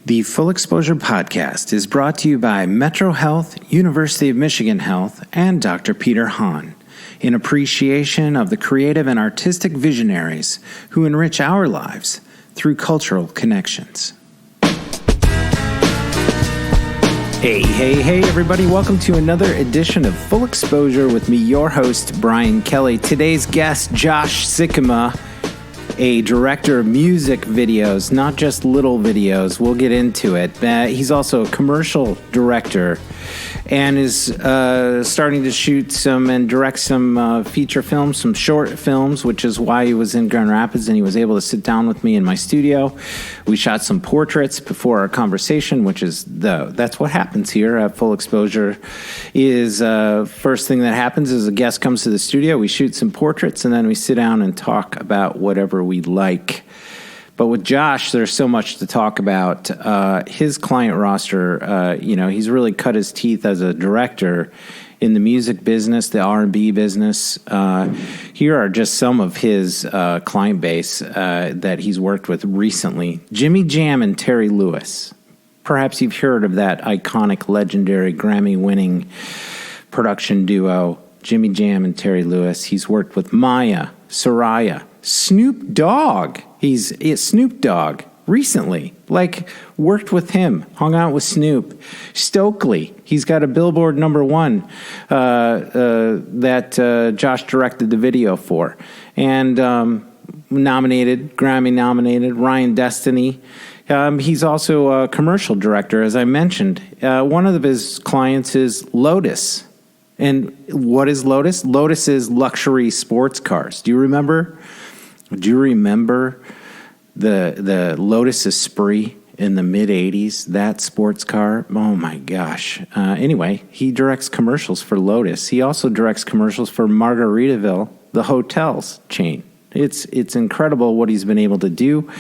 The Full Exposure Podcast is brought to you by Metro Health, University of Michigan Health, and Dr. Peter Hahn, in appreciation of the creative and artistic visionaries who enrich our lives through cultural connections. Hey, everybody. Welcome to another edition of Full Exposure with me, your host, Brian Kelly. Today's guest, Josh Sikkema, a director of music videos, not just little videos. We'll get into it. He's also a commercial director and is starting to shoot some and direct some feature films, some short films, which is why he was in Grand Rapids and he was able to sit down with me in my studio. We shot some portraits before our conversation, which is that's what happens here at Full Exposure. Is first thing that happens is a guest comes to the studio, we shoot some portraits, and then we sit down and talk about whatever we like. But with Josh, there's so much to talk about. His client roster, he's really cut his teeth as a director in the music business, the R&B business. Here are just some of his client base that he's worked with recently. Jimmy Jam and Terry Lewis. Perhaps you've heard of that iconic, legendary, Grammy-winning production duo, Jimmy Jam and Terry Lewis. He's worked with Maya, Serayah, Snoop Dogg. He's Snoop Dogg recently, worked with him, hung out with Snoop. Stokley, he's got a Billboard #1 that Josh directed the video for. And Grammy nominated, Ryan Destiny. He's also a commercial director, as I mentioned. One of his clients is Lotus. And what is Lotus? Lotus is luxury sports cars. Do you remember the Lotus Esprit in the mid-'80s? That sports car? Oh, my gosh. Anyway, he directs commercials for Lotus. He also directs commercials for Margaritaville, the hotels chain. It's incredible what he's been able to do.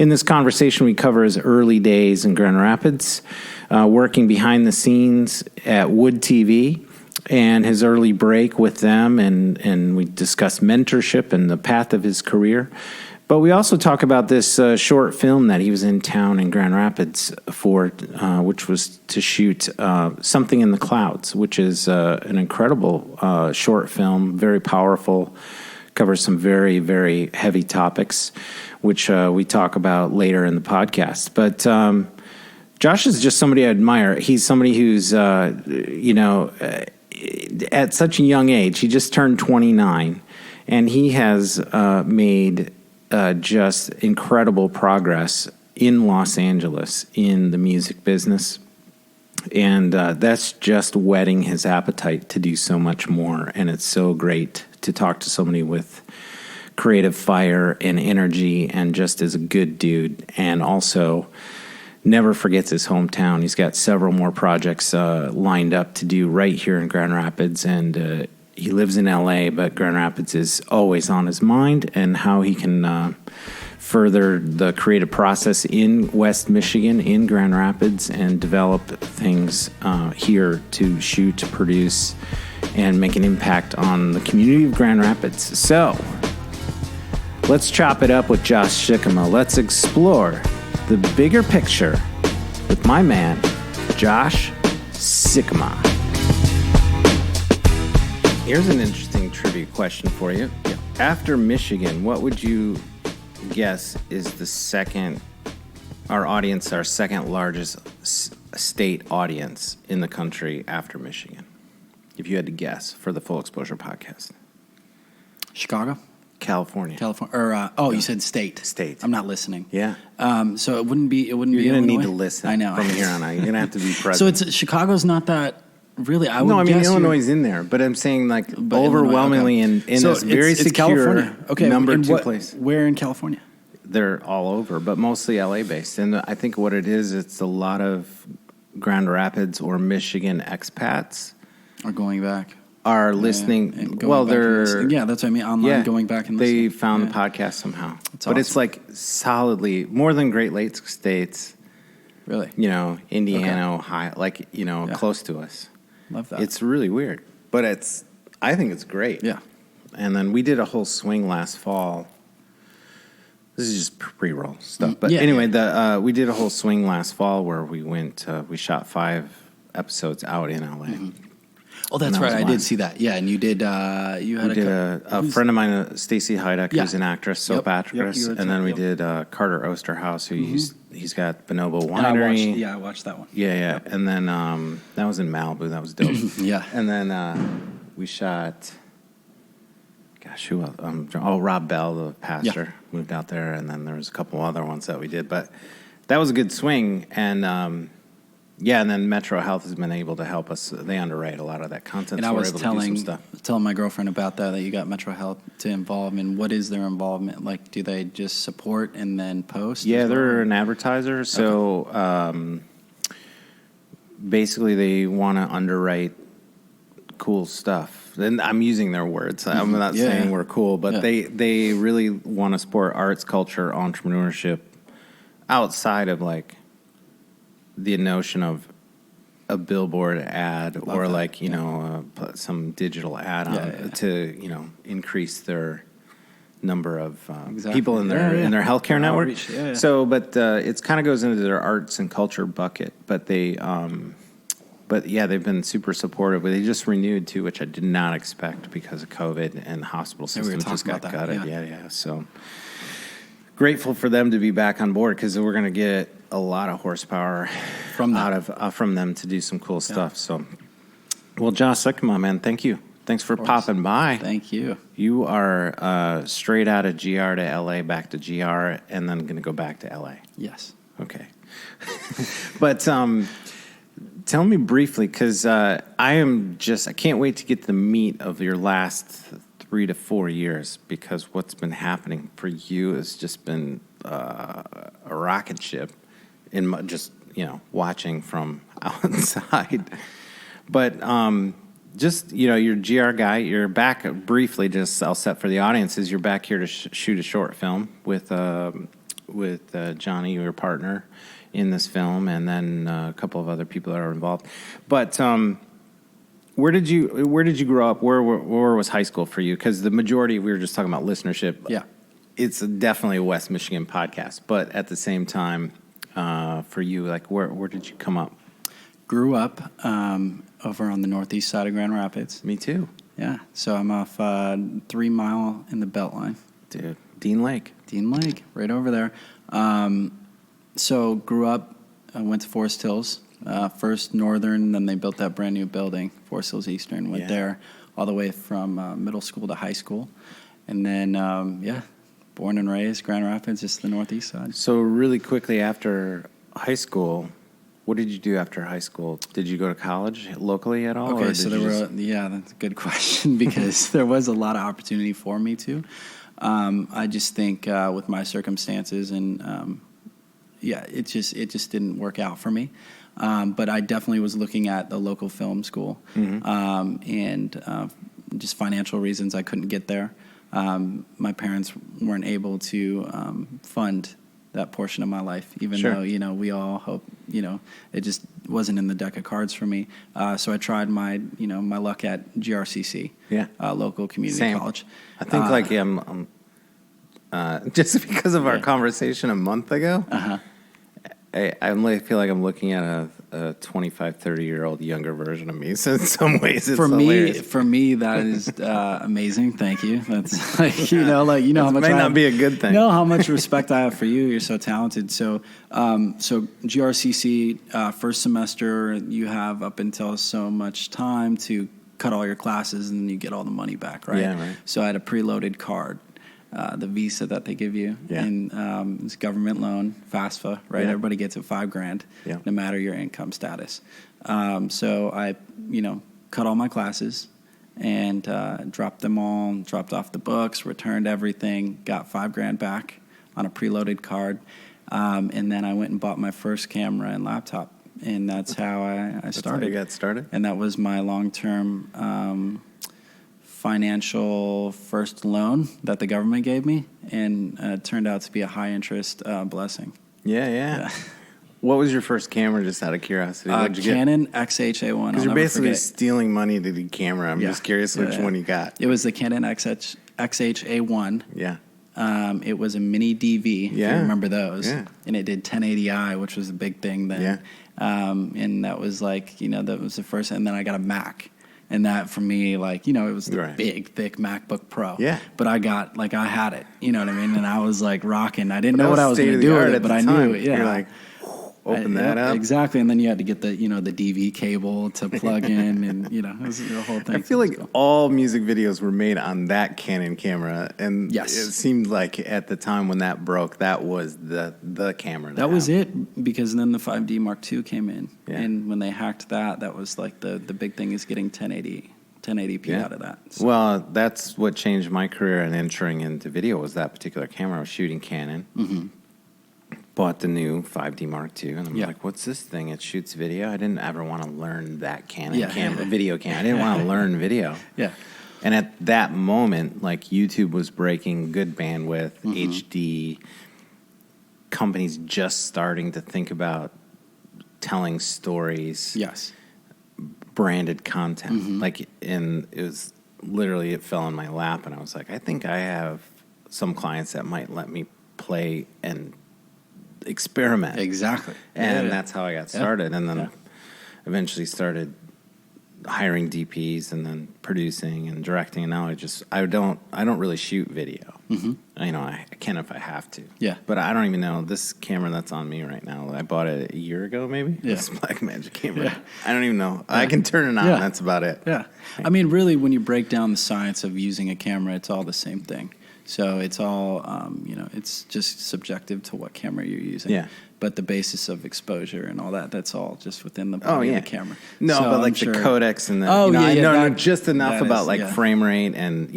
In this conversation, we cover his early days in Grand Rapids, working behind the scenes at WOODTV, and his early break with them, and we discuss mentorship and the path of his career. But we also talk about this short film that he was in town in Grand Rapids for, which was to shoot Something in the Clouds, which is an incredible short film, very powerful, covers some very, very heavy topics, which we talk about later in the podcast. But Josh is just somebody I admire. He's somebody who's, at such a young age, he just turned 29, and he has made just incredible progress in Los Angeles in the music business. And that's just whetting his appetite to do so much more. And it's so great to talk to somebody with creative fire and energy and just is a good dude, and also never forgets his hometown. He's got several more projects lined up to do right here in Grand Rapids, and he lives in L.A., but Grand Rapids is always on his mind, and how he can further the creative process in West Michigan, in Grand Rapids, and develop things here to shoot, to produce, and make an impact on the community of Grand Rapids. So let's chop it up with Josh Sikkema. Let's explore the bigger picture with my man, Josh Sikkema. Here's an interesting trivia question for you. Yeah. After Michigan, what would you guess is the second largest state audience in the country after Michigan? If you had to guess for the Full Exposure Podcast. Chicago? California. You said state. State. I'm not listening. Yeah. So it wouldn't be. You're going to need to listen. I know. From here on out, you're going to have to be present. So it's Chicago's not that really. Illinois is in there, but I'm saying overwhelmingly in this very secure California. Okay, number 2 place. Where in California? They're all over, but mostly LA based. And I think what it is, it's a lot of Grand Rapids or Michigan expats are going back. Are listening. That's what I mean. Online, going back and listening. They found the podcast somehow. That's but awesome. It's solidly more than Great Lakes states. Really? Indiana, Ohio, close to us. Love that. It's really weird, but I think it's great. Yeah. And then we did a whole swing last fall. It This is just pre-roll stuff. But anyway, we did a whole swing last fall where we went. We shot 5 episodes out in LA. Mm-hmm. Oh, that's right. I did see that. Yeah, and you did. You had a friend of mine, Stacy Heideck, who's an actress, soap actress, and then we did Carter Osterhaus, who he's got Bonobo Winery. I watched that one. Yeah. And then that was in Malibu. That was dope. Yeah. And then we shot. Gosh, who else? Rob Bell, the pastor, moved out there, and then there was a couple other ones that we did, but that was a good swing, and and then Metro Health has been able to help us. They underwrite a lot of that content, and so I was we're able to do some stuff. telling my girlfriend about that you got Metro Health to involve, and what is their involvement? Like, do they just support and then post? Yeah, they're an advertiser, so basically they want to underwrite cool stuff. And I'm using their words. I'm not saying we're cool, but they really want to support arts, culture, entrepreneurship outside of like the notion of a billboard ad or like, some digital ad to, increase their number of people in their healthcare network. So, but it kind of goes into their arts and culture bucket, but they, they've been super supportive. They just renewed too, which I did not expect because of COVID and the hospital system just got gutted. Yeah. So grateful for them to be back on board because we're going to get a lot of horsepower from them to do some cool stuff. So, well, Josh Sikkema, man, thank you. Thanks for popping by. Thank you. You are straight out of GR to LA, back to GR, and then going to go back to LA. Yes. Okay. But tell me briefly, because I can't wait to get the meat of your last 3 to 4 years, because what's been happening for you has just been a rocket ship in just, watching from outside. But you're a GR guy. You're back briefly, just I'll set for the audiences. You're back here to shoot a short film with Johnny, your partner in this film, and then a couple of other people that are involved. But where did you grow up? Where was high school for you? Because the majority, we were just talking about listenership. Yeah, it's definitely a West Michigan podcast. But at the same time, for you, like where did you come up? Grew up over on the northeast side of Grand Rapids. Me too. Yeah, so I'm off 3 Mile in the Beltline. Dude, Dean Lake, right over there. So grew up, went to Forest Hills, first Northern, then they built that brand new building, Forest Hills Eastern, went there all the way from middle school to high school. And then, born and raised Grand Rapids, just the northeast side. So really quickly after high school, what did you do after high school? Did you go to college locally at all? Okay, so that's a good question because there was a lot of opportunity for me to. I just think with my circumstances and it just didn't work out for me. But I definitely was looking at the local film school, and just financial reasons I couldn't get there. My parents weren't able to fund that portion of my life, even though we all hope it just wasn't in the deck of cards for me. So I tried my luck at GRCC, local community college. I think I'm just because of our conversation a month ago. I feel like I'm looking at a 25, 30-year-old younger version of me. So in some ways, it's hilarious. For me, that is amazing. Thank you. That's how much may not be a good thing. Know how much respect I have for you. You're so talented. So GRCC first semester, you have up until so much time to cut all your classes, and then you get all the money back, right? Yeah, right. So I had a preloaded card. The visa that they give you, and it's government loan, FAFSA, right? Everybody gets it $5,000, no matter your income status. So I, cut all my classes and dropped them all, dropped off the books, returned everything, got $5,000 back on a preloaded card, and then I went and bought my first camera and laptop, and that's how I started. That's how you got started, and that was my long-term. Financial first loan that the government gave me, and it turned out to be a high interest blessing. Yeah. What was your first camera, just out of curiosity? Canon XH-A1. Because you're basically stealing money to do camera. I'm just curious which one you got. It was the Canon XH-A1. Yeah. It was a mini DV, if you remember those. Yeah. And it did 1080i, which was a big thing then. Yeah. And that was like, that was the first. And then I got a Mac. And that for me, like, it was the big, thick MacBook Pro. Yeah. But I had it, you know what I mean? And I was like rocking. I didn't know what I was going to do with it, but I knew it. Yeah. You're like, open that up. Exactly. And then you had to get the, the DV cable to plug in and, it was the whole thing. I feel like all music videos were made on that Canon camera. And yes. It seemed like at the time when that broke, that was the camera. That was it, because then the 5D Mark II came in. Yeah. And when they hacked that was like the big thing is getting 1080p out of that. So. Well, that's what changed my career and entering into video was that particular camera. I was shooting Canon. Mm-hmm. Bought the new 5D Mark II, and I'm like, what's this thing? It shoots video. I didn't ever want to learn that Canon camera, video camera. I didn't want to learn video. Yeah. And at that moment, like YouTube was breaking, good bandwidth, HD, companies just starting to think about telling stories. Yes. Branded content. And it was literally, it fell in my lap, and I was like, I think I have some clients that might let me play and experiment. Exactly. And that's how I got started. And then eventually started hiring DPs and then producing and directing. And now I don't really shoot video. Mm-hmm. I can if I have to. Yeah. But I don't even know this camera that's on me right now. I bought it a year ago, maybe. Yeah. This Blackmagic camera. Yeah. I don't even know. Yeah. I can turn it on. Yeah. That's about it. Yeah. I mean, really, when you break down the science of using a camera, it's all the same thing. So it's all, it's just subjective to what camera you're using. Yeah. But the basis of exposure and all that's all just within the body of the camera. No, so but like the codecs and the, I know just enough about frame rate and,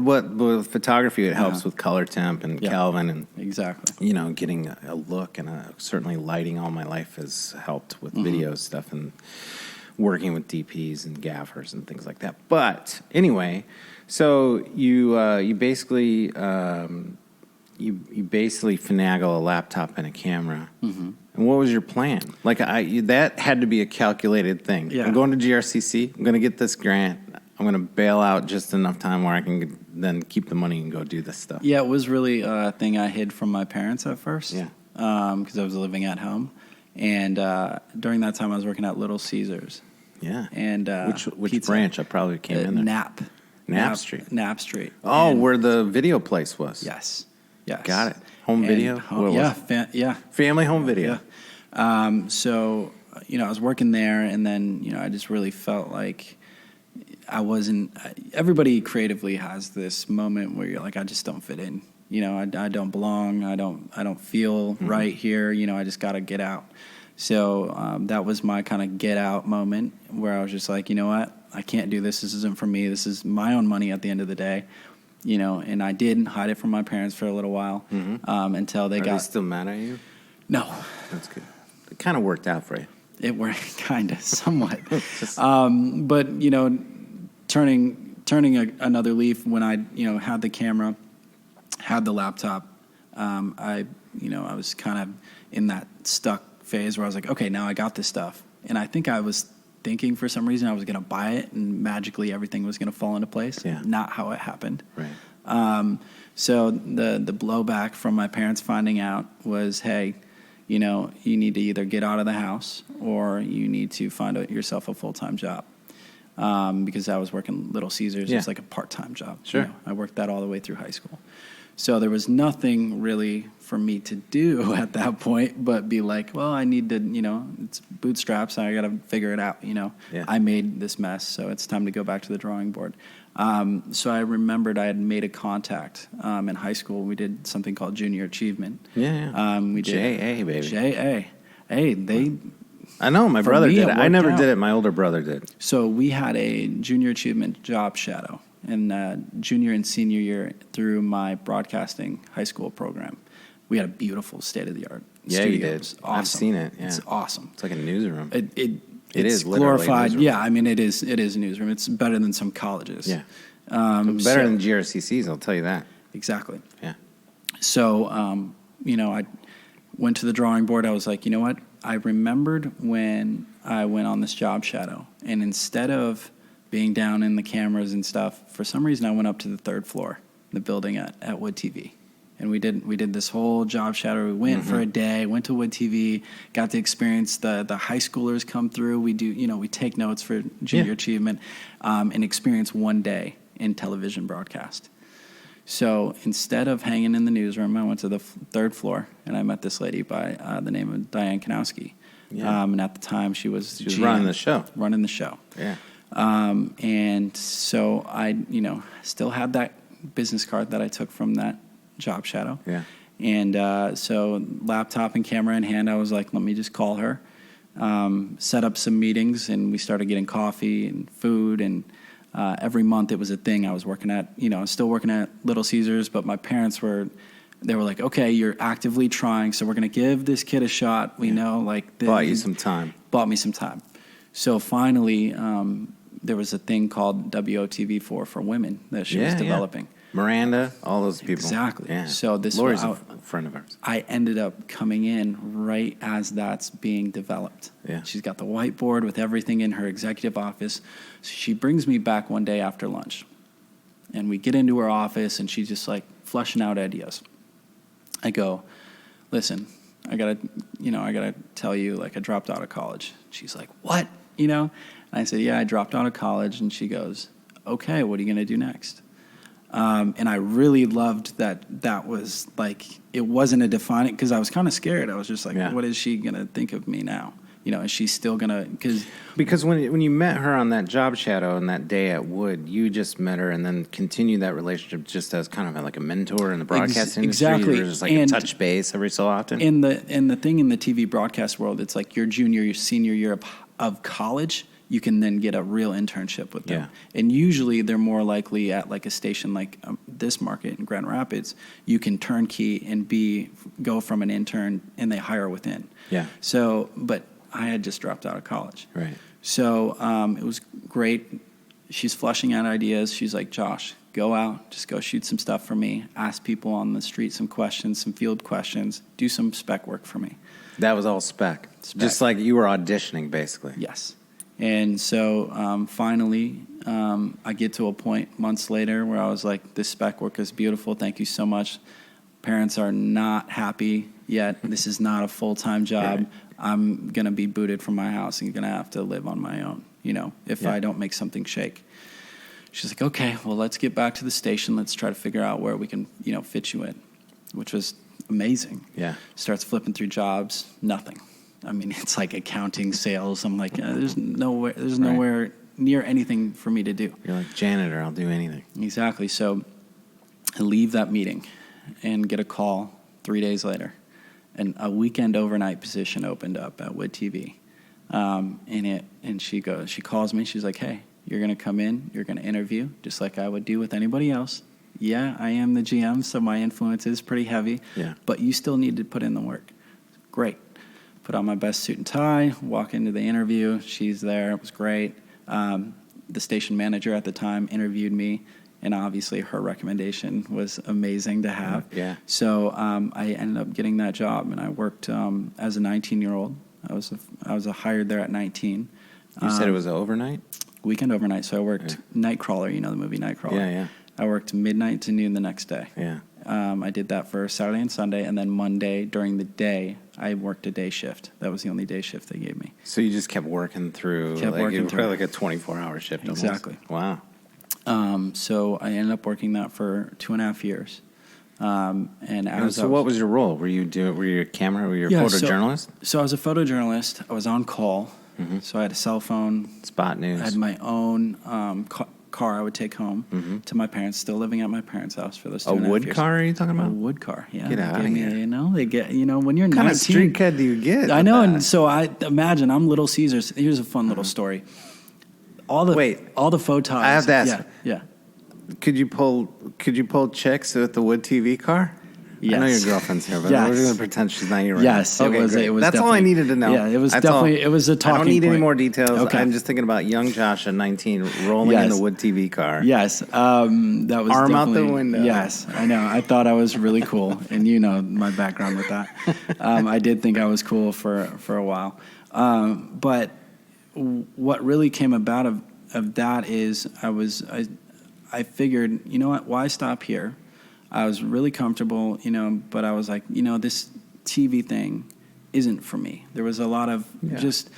with photography, it helps with color temp and Kelvin and exactly. Getting a look and certainly lighting all my life has helped with video stuff and working with DPs and gaffers and things like that. But anyway, so you basically you basically finagle a laptop and a camera. Mm-hmm. And what was your plan? Like that had to be a calculated thing. Yeah. I'm going to GRCC. I'm going to get this grant. I'm going to bail out just enough time where I can then keep the money and go do this stuff. Yeah, it was really a thing I hid from my parents at first. Yeah. Because I was living at home, and during that time I was working at Little Caesars. Yeah. And which branch? I probably came in there. Knapp Street. Knapp Street. Oh, where the video place was. Yes. Got it. Home video? Family home video. Yeah. So, I was working there, and then, I just really felt like I wasn't... Everybody creatively has this moment where you're like, I just don't fit in. I don't belong. I don't feel right here. I just got to get out. So that was my kind of get out moment where I was just like, you know what? I can't do this. This isn't for me. This is my own money at the end of the day. And I did hide it from my parents for a little while until they got... Are they still mad at you? No. That's good. It kind of worked out for you. It worked kind of, somewhat. But, turning another leaf when I, had the camera, had the laptop, I was kind of in that stuck phase where I was like, okay, now I got this stuff. And I think I was thinking for some reason I was going to buy it and magically everything was going to fall into place. Yeah. Not how it happened. Right. So the blowback from my parents finding out was, hey, you need to either get out of the house or you need to find yourself a full-time job. Because I was working Little Caesars. It was like a part-time job. Sure. I worked that all the way through high school. So there was nothing really for me to do at that point but be like, well, I need to, it's bootstraps. I got to figure it out, Yeah. I made this mess, so it's time to go back to the drawing board. So I remembered I had made a contact in high school. We did something called Junior Achievement. Yeah. We did JA, baby. JA. Hey, I know, my brother did it. I never did it. My older brother did. So we had a Junior Achievement job shadow in junior and senior year through my broadcasting high school program. We had a beautiful state-of-the-art studio. You did. Awesome. I've seen it. Yeah. It's awesome. It's like a newsroom. It is glorified. Newsroom. Yeah, I mean, it is a newsroom. It's better than some colleges. Yeah. Better than GRCCs, I'll tell you that. Exactly. Yeah. So, I went to the drawing board. I was like, you know what? I remembered when I went on this job shadow, and instead of being down in the cameras and stuff, for some reason I went up to the third floor, the building at WOODTV. And we did this whole job shadow. We went for a day, went to WOODTV, got to experience the high schoolers come through. We do, we take notes for junior achievement, and experience one day in television broadcast. So instead of hanging in the newsroom, I went to the third floor, and I met this lady by the name of Diane Kanowski. Yeah. And at the time, she was running the show. Running the show. Yeah. And so I, still had that business card that I took from that job shadow. Yeah. And so laptop and camera in hand, I was like, let me just call her. Set up some meetings, and we started getting coffee and food. And every month it was a thing. I was working at, I was still working at Little Caesars, but my parents were like, okay, you're actively trying, so we're going to give this kid a shot. We know, like... Bought you some time. Bought me some time. So finally, there was a thing called WOOTV for women that she was developing. Yeah. Miranda, all those people. Exactly. Yeah. So this Lori's a friend of ours. I ended up coming in right as that's being developed. Yeah. She's got the whiteboard with everything in her executive office. So she brings me back one day after lunch, and we get into her office, and she's just like fleshing out ideas. I go, listen, I gotta tell you, like, I dropped out of college. She's like, what? And I said, yeah, I dropped out of college. And she goes, okay, what are you gonna do next? And I really loved that was like, it wasn't a defining, because I was kind of scared. I was just like, what is she going to think of me now? Is she still going to, because when you met her on that job shadow and that day at Wood, you just met her and then continued that relationship just as kind of like a mentor in the broadcast industry. Exactly. You were just like a touch base every so often. In the thing in the TV broadcast world, it's like your senior year of college, you can then get a real internship with them. Yeah. And usually they're more likely at like a station like this market in Grand Rapids, you can turnkey and go from an intern, and they hire within. Yeah. So, but I had just dropped out of college. Right. So it was great. She's fleshing out ideas. She's like, Josh, go out, just go shoot some stuff for me, ask people on the street some questions, some field questions, do some spec work for me. That was all spec. Just like you were auditioning, basically. Yes. And so finally, I get to a point months later where I was like, this spec work is beautiful. Thank you so much. Parents are not happy yet. This is not a full-time job. Right. I'm going to be booted from my house and going to have to live on my own, if I don't make something shake. She's like, okay, well, let's get back to the station. Let's try to figure out where we can, fit you in, which was amazing. Yeah. Starts flipping through jobs, nothing. I mean, it's like accounting, sales. I'm like, there's nowhere near anything for me to do. You're like, janitor, I'll do anything. Exactly. So I leave that meeting and get a call 3 days later. And a weekend overnight position opened up at WOODTV. And she calls me. She's like, hey, you're going to come in. You're going to interview just like I would do with anybody else. Yeah, I am the GM, so my influence is pretty heavy. Yeah. But you still need to put in the work. Great. Put on my best suit and tie, walk into the interview. She's there. It was great. The station manager at the time interviewed me, and obviously her recommendation was amazing to have. Yeah. So I ended up getting that job, and I worked as a 19-year-old. I was hired there at 19. You said it was overnight? Weekend overnight. So I worked Nightcrawler, the movie Nightcrawler. Yeah, yeah. I worked midnight to noon the next day. Yeah. I did that for Saturday and Sunday, and then Monday during the day, I worked a day shift. That was the only day shift they gave me. So you just kept working through, like a 24-hour shift almost. Exactly. Wow. So I ended up working that for 2.5 years. So what was your role? Were you a camera? Were you a photojournalist? So I was a photojournalist. I was on call. Mm-hmm. So I had a cell phone. Spot news. I had my own car I would take home to my parents, still living at my parents' house for those 2.5 years. A wood car, are you talking about? A wood car, yeah. Get out of here. They get, when you're 19. What kind of street cred do you get? I know, and so I imagine I'm Little Caesars. Here's a fun little story. All the photos. I have to ask. Yeah. Could you pull chicks with the WOODTV car? Yes. I know your girlfriend's here, but we're going to pretend she's not here right yes, now. Yes, it was. That's all I needed to know. Yeah, it was definitely. It was a talking point. I don't need any more details. Okay. I'm just thinking about young Josh at 19 rolling in the WOODTV car. Yes, that was arm out the window. Yes, I know. I thought I was really cool, and my background with that. I did think I was cool for a while, but what really came about of that is I figured, why stop here? I was really comfortable, but I was like, this TV thing isn't for me. There was a lot of just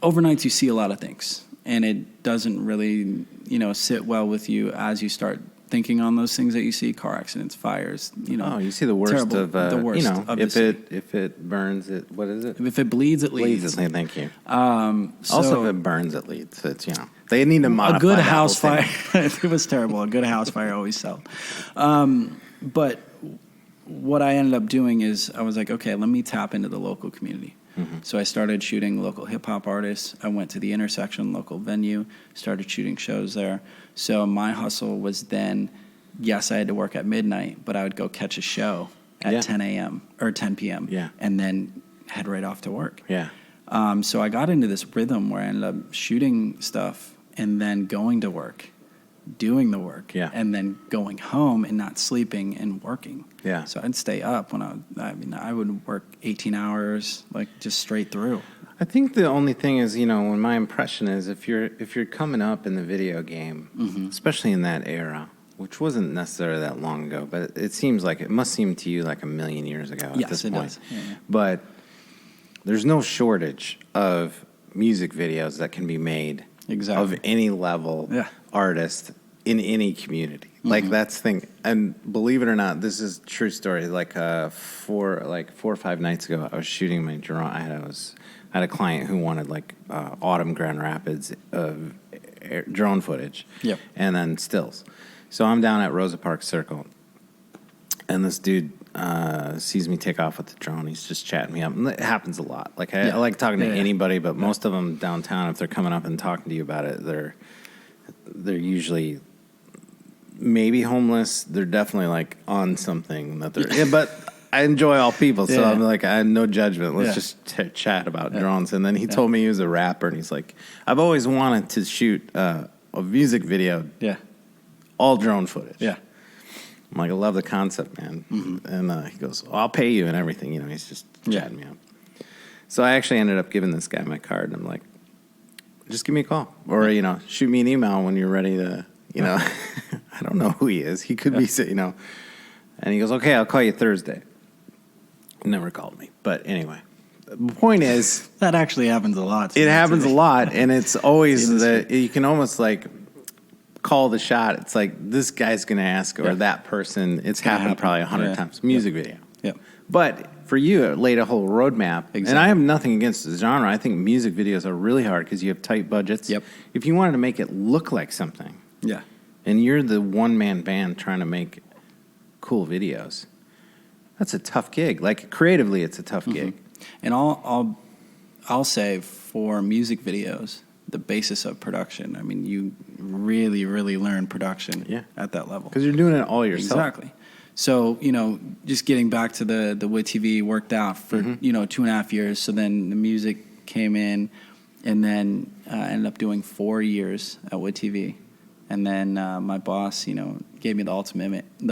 overnights. You see a lot of things, and it doesn't really, sit well with you as you start thinking on those things that you see: car accidents, fires. You see the worst terrible, of the worst. Of if it burns, it what is it? If it bleeds, it leads. Bleeds, thank you. Also, if it burns, it leads. It's they need to modify a good that house whole fire. thing. If it was terrible, a good house fire always sells. But what I ended up doing is I was like, okay, let me tap into the local community. So I started shooting local hip-hop artists. I went to the Intersection local venue, started shooting shows there. So my hustle was then, yes, I had to work at midnight, but I would go catch a show at 10 a.m. or 10 p.m. And then head right off to work. So I got into this rhythm where I ended up shooting stuff and then going to work, doing the work, and then going home and not sleeping and working. So I'd stay up when I would work 18 hours, like just straight through. I think the only thing is, when my impression is if you're coming up in the video game, especially in that era, which wasn't necessarily that long ago, but it must seem to you like a million years ago at this point. Does. But there's no shortage of music videos that can be made of any level artist in any community. Like that's the thing. And believe it or not, this is a true story. Like 4 or 5 nights ago, I was shooting my drone. I had a client who wanted autumn Grand Rapids drone footage, and then stills. So I'm down at Rosa Parks Circle, and this dude sees me take off with the drone. He's just chatting me up. And it happens a lot. I like talking to anybody, but most of them downtown, if they're coming up and talking to you about it, they're usually maybe homeless. They're definitely on something that they're. But I enjoy all people, so I'm like, I have no judgment. Let's just chat about drones. And then he told me he was a rapper, and he's like, I've always wanted to shoot a music video, all drone footage. I'm like, I love the concept, man. And he goes, I'll pay you and everything. He's just chatting me up. So I actually ended up giving this guy my card, and I'm like, just give me a call, or shoot me an email when you're ready to. I don't know who he is. He could be, And he goes, okay, I'll call you Thursday. He never called me. But anyway, the point is. That actually happens a lot. It happens a lot. And it's always that you can almost call the shot. It's like this guy's going to ask or that person. It's happened probably 100 times. Music video. But for you, it laid a whole roadmap. And I have nothing against the genre. I think music videos are really hard because you have tight budgets. If you wanted to make it look like something. And you're the one-man band trying to make cool videos. That's a tough gig. Creatively, it's a tough gig. And I'll say for music videos, the basis of production. I mean, you really, really learn production at that level because you're doing it all yourself. Exactly. So just getting back to the WOODTV worked out for 2.5 years. So then the music came in, and then I ended up doing 4 years at WOODTV. And then my boss, gave me the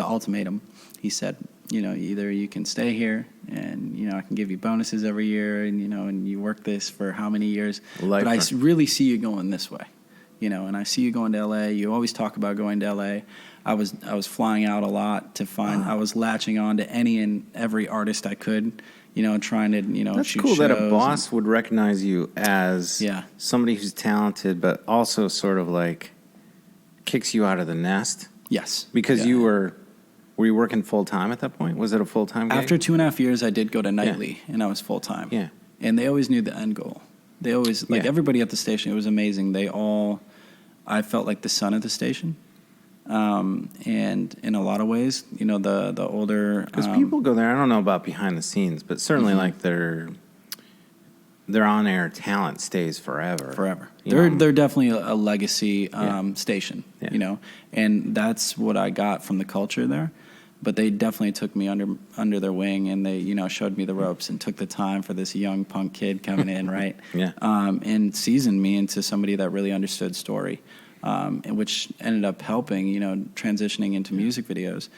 ultimatum. He said, either you can stay here and, I can give you bonuses every year and, and you work this for how many years. But I really see you going this way, and I see you going to L.A. You always talk about going to L.A. I was flying out a lot to find, I was latching on to any and every artist I could, trying to, That's shoot cool shows. That a boss would recognize you as somebody who's talented, but also sort of kicks you out of the nest. Yes. Because you were you working full-time at that point? Was it a full-time gig? After 2.5 years, I did go to nightly, and I was full-time. And they always knew the end goal. They always, everybody at the station, it was amazing. I felt like the son of the station. And in a lot of ways, the older... Because people go there, I don't know about behind the scenes, but certainly their on-air talent stays forever. They're definitely a legacy station, and that's what I got from the culture there. But they definitely took me under their wing, and they showed me the ropes and took the time for this young punk kid coming in, right? And seasoned me into somebody that really understood story, and which ended up helping transitioning into music videos.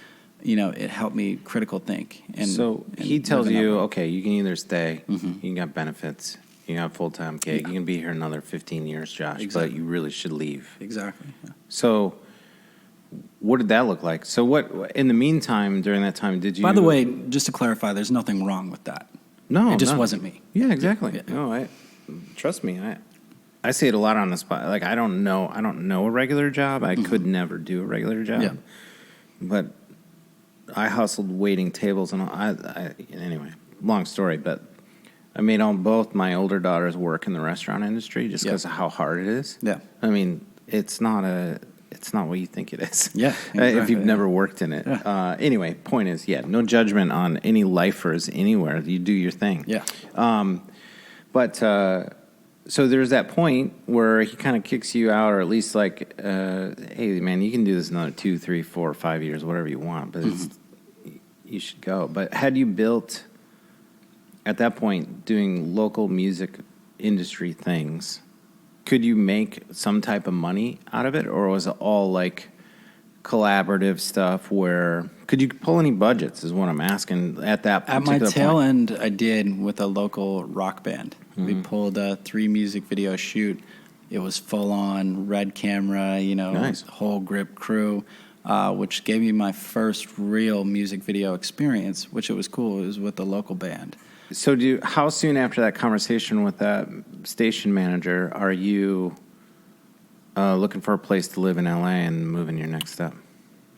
It helped me critical think. And so he tells you, okay, you can either stay, you got benefits, you got a full-time gig, you can be here another 15 years, Josh, but you really should leave. Exactly. So what did that look like? So what, in the meantime, during that time, did you... By the way, just to clarify, there's nothing wrong with that. No, it just wasn't me. Yeah, exactly. Yeah. No, trust me. I say it a lot on the spot. Like, I don't know a regular job. I could never do a regular job. Yeah. But I hustled waiting tables and anyway, long story, but I made both my older daughters work in the restaurant industry just because of how hard it is. Yeah. I mean, it's not what you think it is. Yeah. Exactly. If you've never worked in it. Yeah. Anyway, point is, no judgment on any lifers anywhere. You do your thing. Yeah. So there's that point where he kind of kicks you out, or at least like, hey, man, you can do this another 2, 3, 4, 5 years, whatever you want, but you should go. But had you built, at that point, doing local music industry things, could you make some type of money out of it, or was it all like collaborative stuff where... Could you pull any budgets is what I'm asking at that particular point. At my tail point. end, I did with a local rock band. We pulled a 3 music video shoot. It was full on red camera, Nice. whole grip crew, which gave me my first real music video experience, which it was cool. It was with the local band. So how soon after that conversation with that station manager are you looking for a place to live in LA and moving your next step?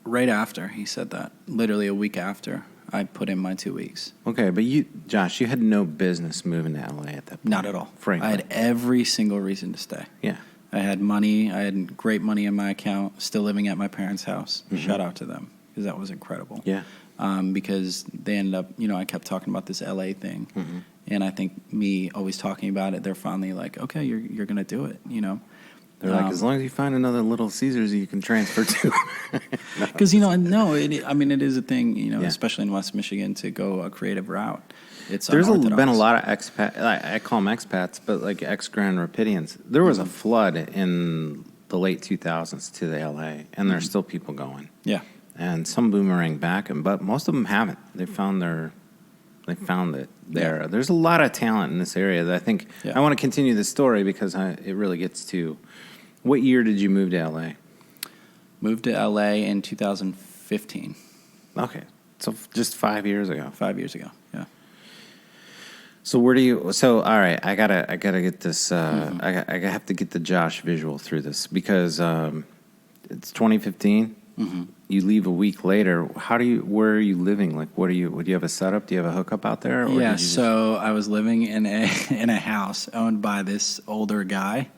Right after he said that, literally a week after, I put in my 2 weeks. Okay, but Josh, you had no business moving to LA at that point. Not at all. Frankly. I had every single reason to stay. Yeah. I had money. I had great money in my account, still living at my parents' house. Shout out to them, because that was incredible. Yeah. Because they ended up, I kept talking about this LA thing. And I think me always talking about it, they're finally like, okay, you're going to do it, They're like, as long as you find another Little Caesars you can transfer to. Because, it is a thing, especially in West Michigan, to go a creative route. There's been a lot of expats, I call them expats, but like ex-Grand Rapidians. There was a flood in the late 2000s to the LA, and there's still people going. Yeah. And some boomerang back, but most of them haven't. They found it there. There's a lot of talent in this area that I think I want to continue this story because it really gets to... What year did you move to LA? Moved to LA in 2015. Okay, so just 5 years ago. 5 years ago, yeah. So where do you? So all right, I gotta get this. I have to get the Josh visual through this because it's 2015. You leave a week later. Where are you living? Like, would you have a setup? Do you have a hookup out there? Or so I was living in a house owned by this older guy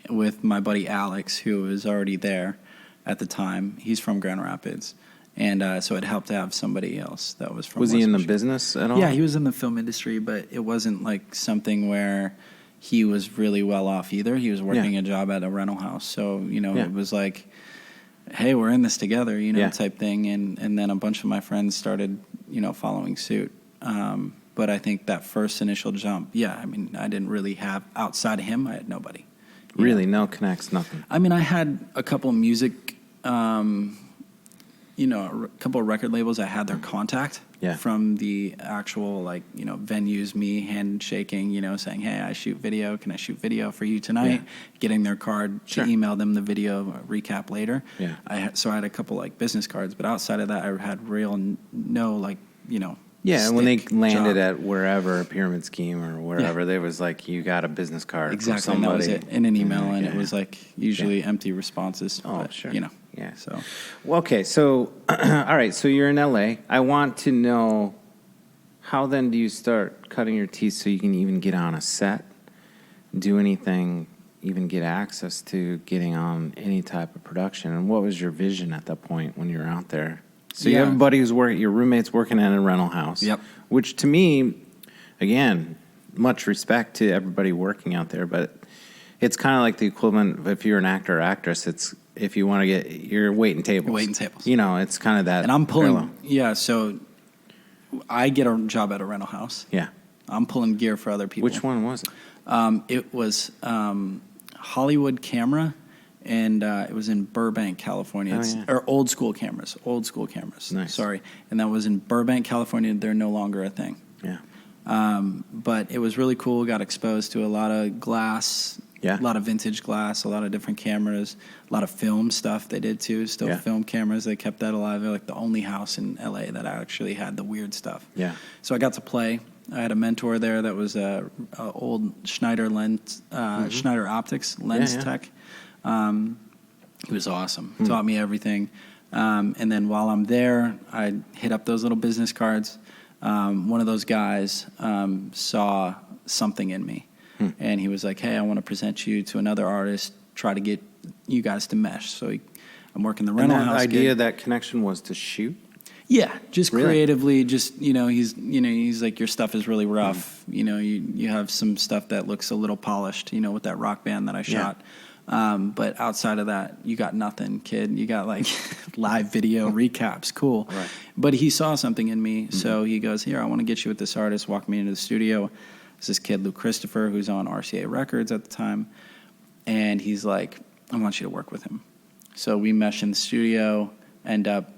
with my buddy Alex, who was already there at the time. He's from Grand Rapids. And so it helped to have somebody else that was from Was West he in Michigan. the business at all? Yeah, he was in the film industry, but it wasn't like something where he was really well off either. He was working a job at a rental house. So, it was like, hey, we're in this together, type thing. And then a bunch of my friends started, following suit. But I think that first initial jump, I didn't really have, outside of him, I had nobody. Really? No connects, nothing? I had a couple of music, a couple of record labels. I had their contact from the actual, venues, me handshaking, saying, hey, I shoot video. Can I shoot video for you tonight? Getting their card to email them the video recap later. Yeah. So I had a couple, business cards. But outside of that, I had no, Yeah, and when they landed at wherever, a pyramid scheme or wherever, there was you got a business card exactly, from somebody. And that was it, in an email, and it was usually empty responses. Oh, but, sure. Yeah. So. Well, okay, so, all right, so you're in LA. I want to know, how then do you start cutting your teeth so you can even get on a set, do anything, even get access to getting on any type of production? And what was your vision at that point when you were out there? So you have a buddy your roommate's working at a rental house. Yep. Which to me, again, much respect to everybody working out there, but it's kind of like the equivalent of if you're an actor or actress, it's if you want to you're waiting tables. Waiting tables. It's kind of that. And I'm pulling, so I get a job at a rental house. Yeah. I'm pulling gear for other people. Which one was it? It was Hollywood Camera. And it was in Burbank, California. Or old school cameras. Nice. Sorry. And that was in Burbank, California. They're no longer a thing. Yeah. But it was really cool. Got exposed to a lot of glass, Yeah. A lot of vintage glass, a lot of different cameras, a lot of film stuff they did too. Still film cameras. They kept that alive. They're like the only house in LA that actually had the weird stuff. Yeah. So I got to play. I had a mentor there that was a old Schneider lens, Schneider Optics lens tech. He was awesome. Taught me everything. And then while I'm there, I hit up those little business cards. One of those guys saw something in me. And he was like, hey, I want to present you to another artist, try to get you guys to mesh. So I'm working the rental house. The idea of that connection was to shoot? Yeah, just creatively, just, he's like, your stuff is really rough. You have some stuff that looks a little polished, with that rock band that I shot. But outside of that, you got nothing, kid. You got like live video recaps. Cool. Right. But he saw something in me. So he goes, here, I want to get you with this artist. Walk me into the studio. It's this kid, Lou Christopher, who's on RCA Records at the time. And he's like, I want you to work with him. So we mesh in the studio, end up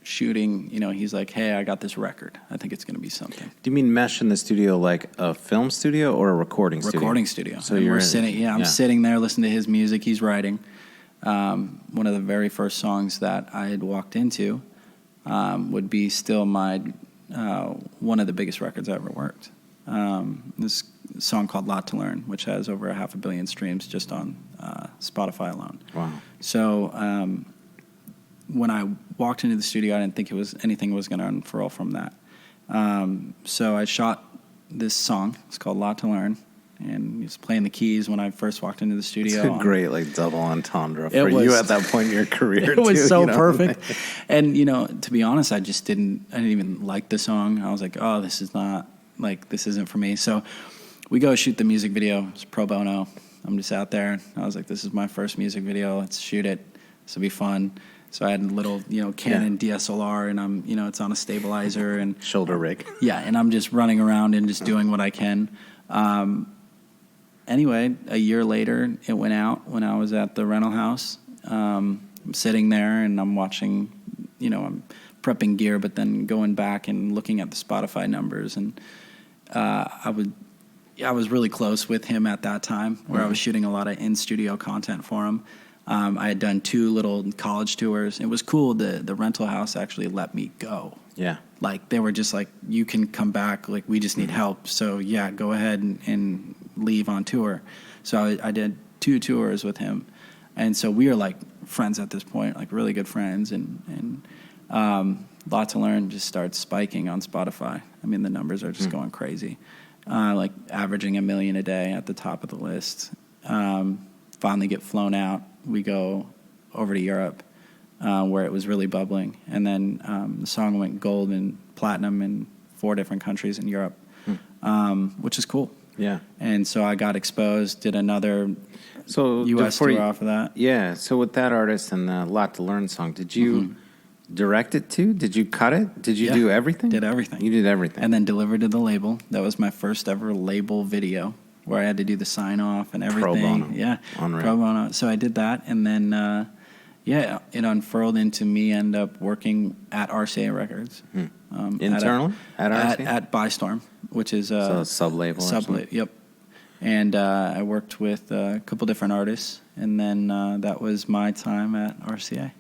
shooting. He's like, hey, I got this record. I think it's going to be something. Do you mean mesh in the studio like a film studio or a recording studio? Recording studio. So you're sitting, I'm sitting there listening to his music. He's writing. One of the very first songs that I had walked into would be still my one of the biggest records I ever worked. This song called Lot to Learn, which has over 500 million streams just on Spotify alone. Wow. So when I walked into the studio, I didn't think anything was going to unfurl from that. So I shot this song. It's called Lot to Learn. And he was playing the keys when I first walked into the studio. It's a great double entendre for you at that point in your career. It was so perfect. And to be honest, I didn't even like the song. I was like, oh, this isn't for me. So we go shoot the music video. It's pro bono. I'm just out there. I was like, this is my first music video. Let's shoot it. This will be fun. So I had a little, Canon DSLR, and it's on a stabilizer and shoulder rig. Yeah, and I'm just running around and just doing what I can. Anyway, a year later, it went out when I was at the rental house. I'm sitting there and I'm watching, I'm prepping gear, but then going back and looking at the Spotify numbers. And I was really close with him at that time, where I was shooting a lot of in-studio content for him. I had done 2 little college tours. It was cool. The rental house actually let me go. Yeah. Like, they were just like, you can come back. Like, we just need help. So, yeah, go ahead and leave on tour. So I did 2 tours with him. And so we were, like, friends at this point, like, really good friends. And Lot to Learn just starts spiking on Spotify. I mean, the numbers are just going crazy. Like, averaging 1 million a day at the top of the list. Finally get flown out. We go over to Europe, where it was really bubbling. And then the song went gold and platinum in 4 different countries in Europe, which is cool. Yeah. And so I got exposed, did another U.S. tour off of that. Yeah. So with that artist and the Lot to Learn song, did you direct it too? Did you cut it? Did you do everything? Did everything. You did everything. And then delivered to the label. That was my first ever label video, where I had to do the sign-off and everything. Pro bono. Yeah, Unreal. Pro bono. So I did that, and then, it unfurled into me end up working at RCA Records. Internally? At RCA? At Bystorm, which is a sub-label. Yep. And I worked with a couple different artists, and then that was my time at RCA.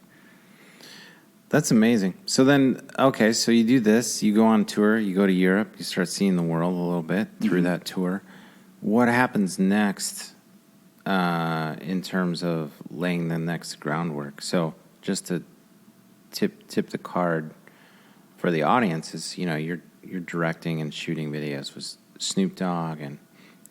That's amazing. So then, okay, so you do this, you go on tour, you go to Europe, you start seeing the world a little bit through that tour. What happens next in terms of laying the next groundwork? So just to tip the card for the audience is, you're directing and shooting videos with Snoop Dogg, and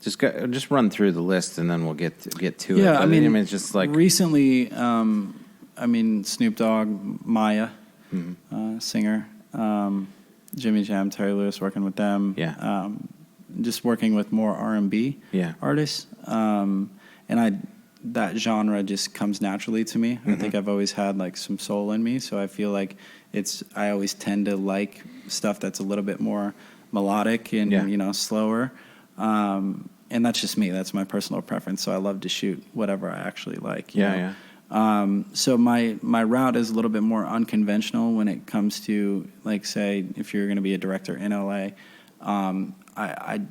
just run through the list and then we'll get to it. Yeah, I mean, it's just like recently, Snoop Dogg, Maya, singer, Jimmy Jam, Terry Lewis, working with them. Yeah. Just working with more R&B artists. And that genre just comes naturally to me. I think I've always had like some soul in me, so I feel like I always tend to like stuff that's a little bit more melodic and slower. And that's just me. That's my personal preference. So I love to shoot whatever I actually like. So my route is a little bit more unconventional when it comes to, like, say, if you're going to be a director in LA. I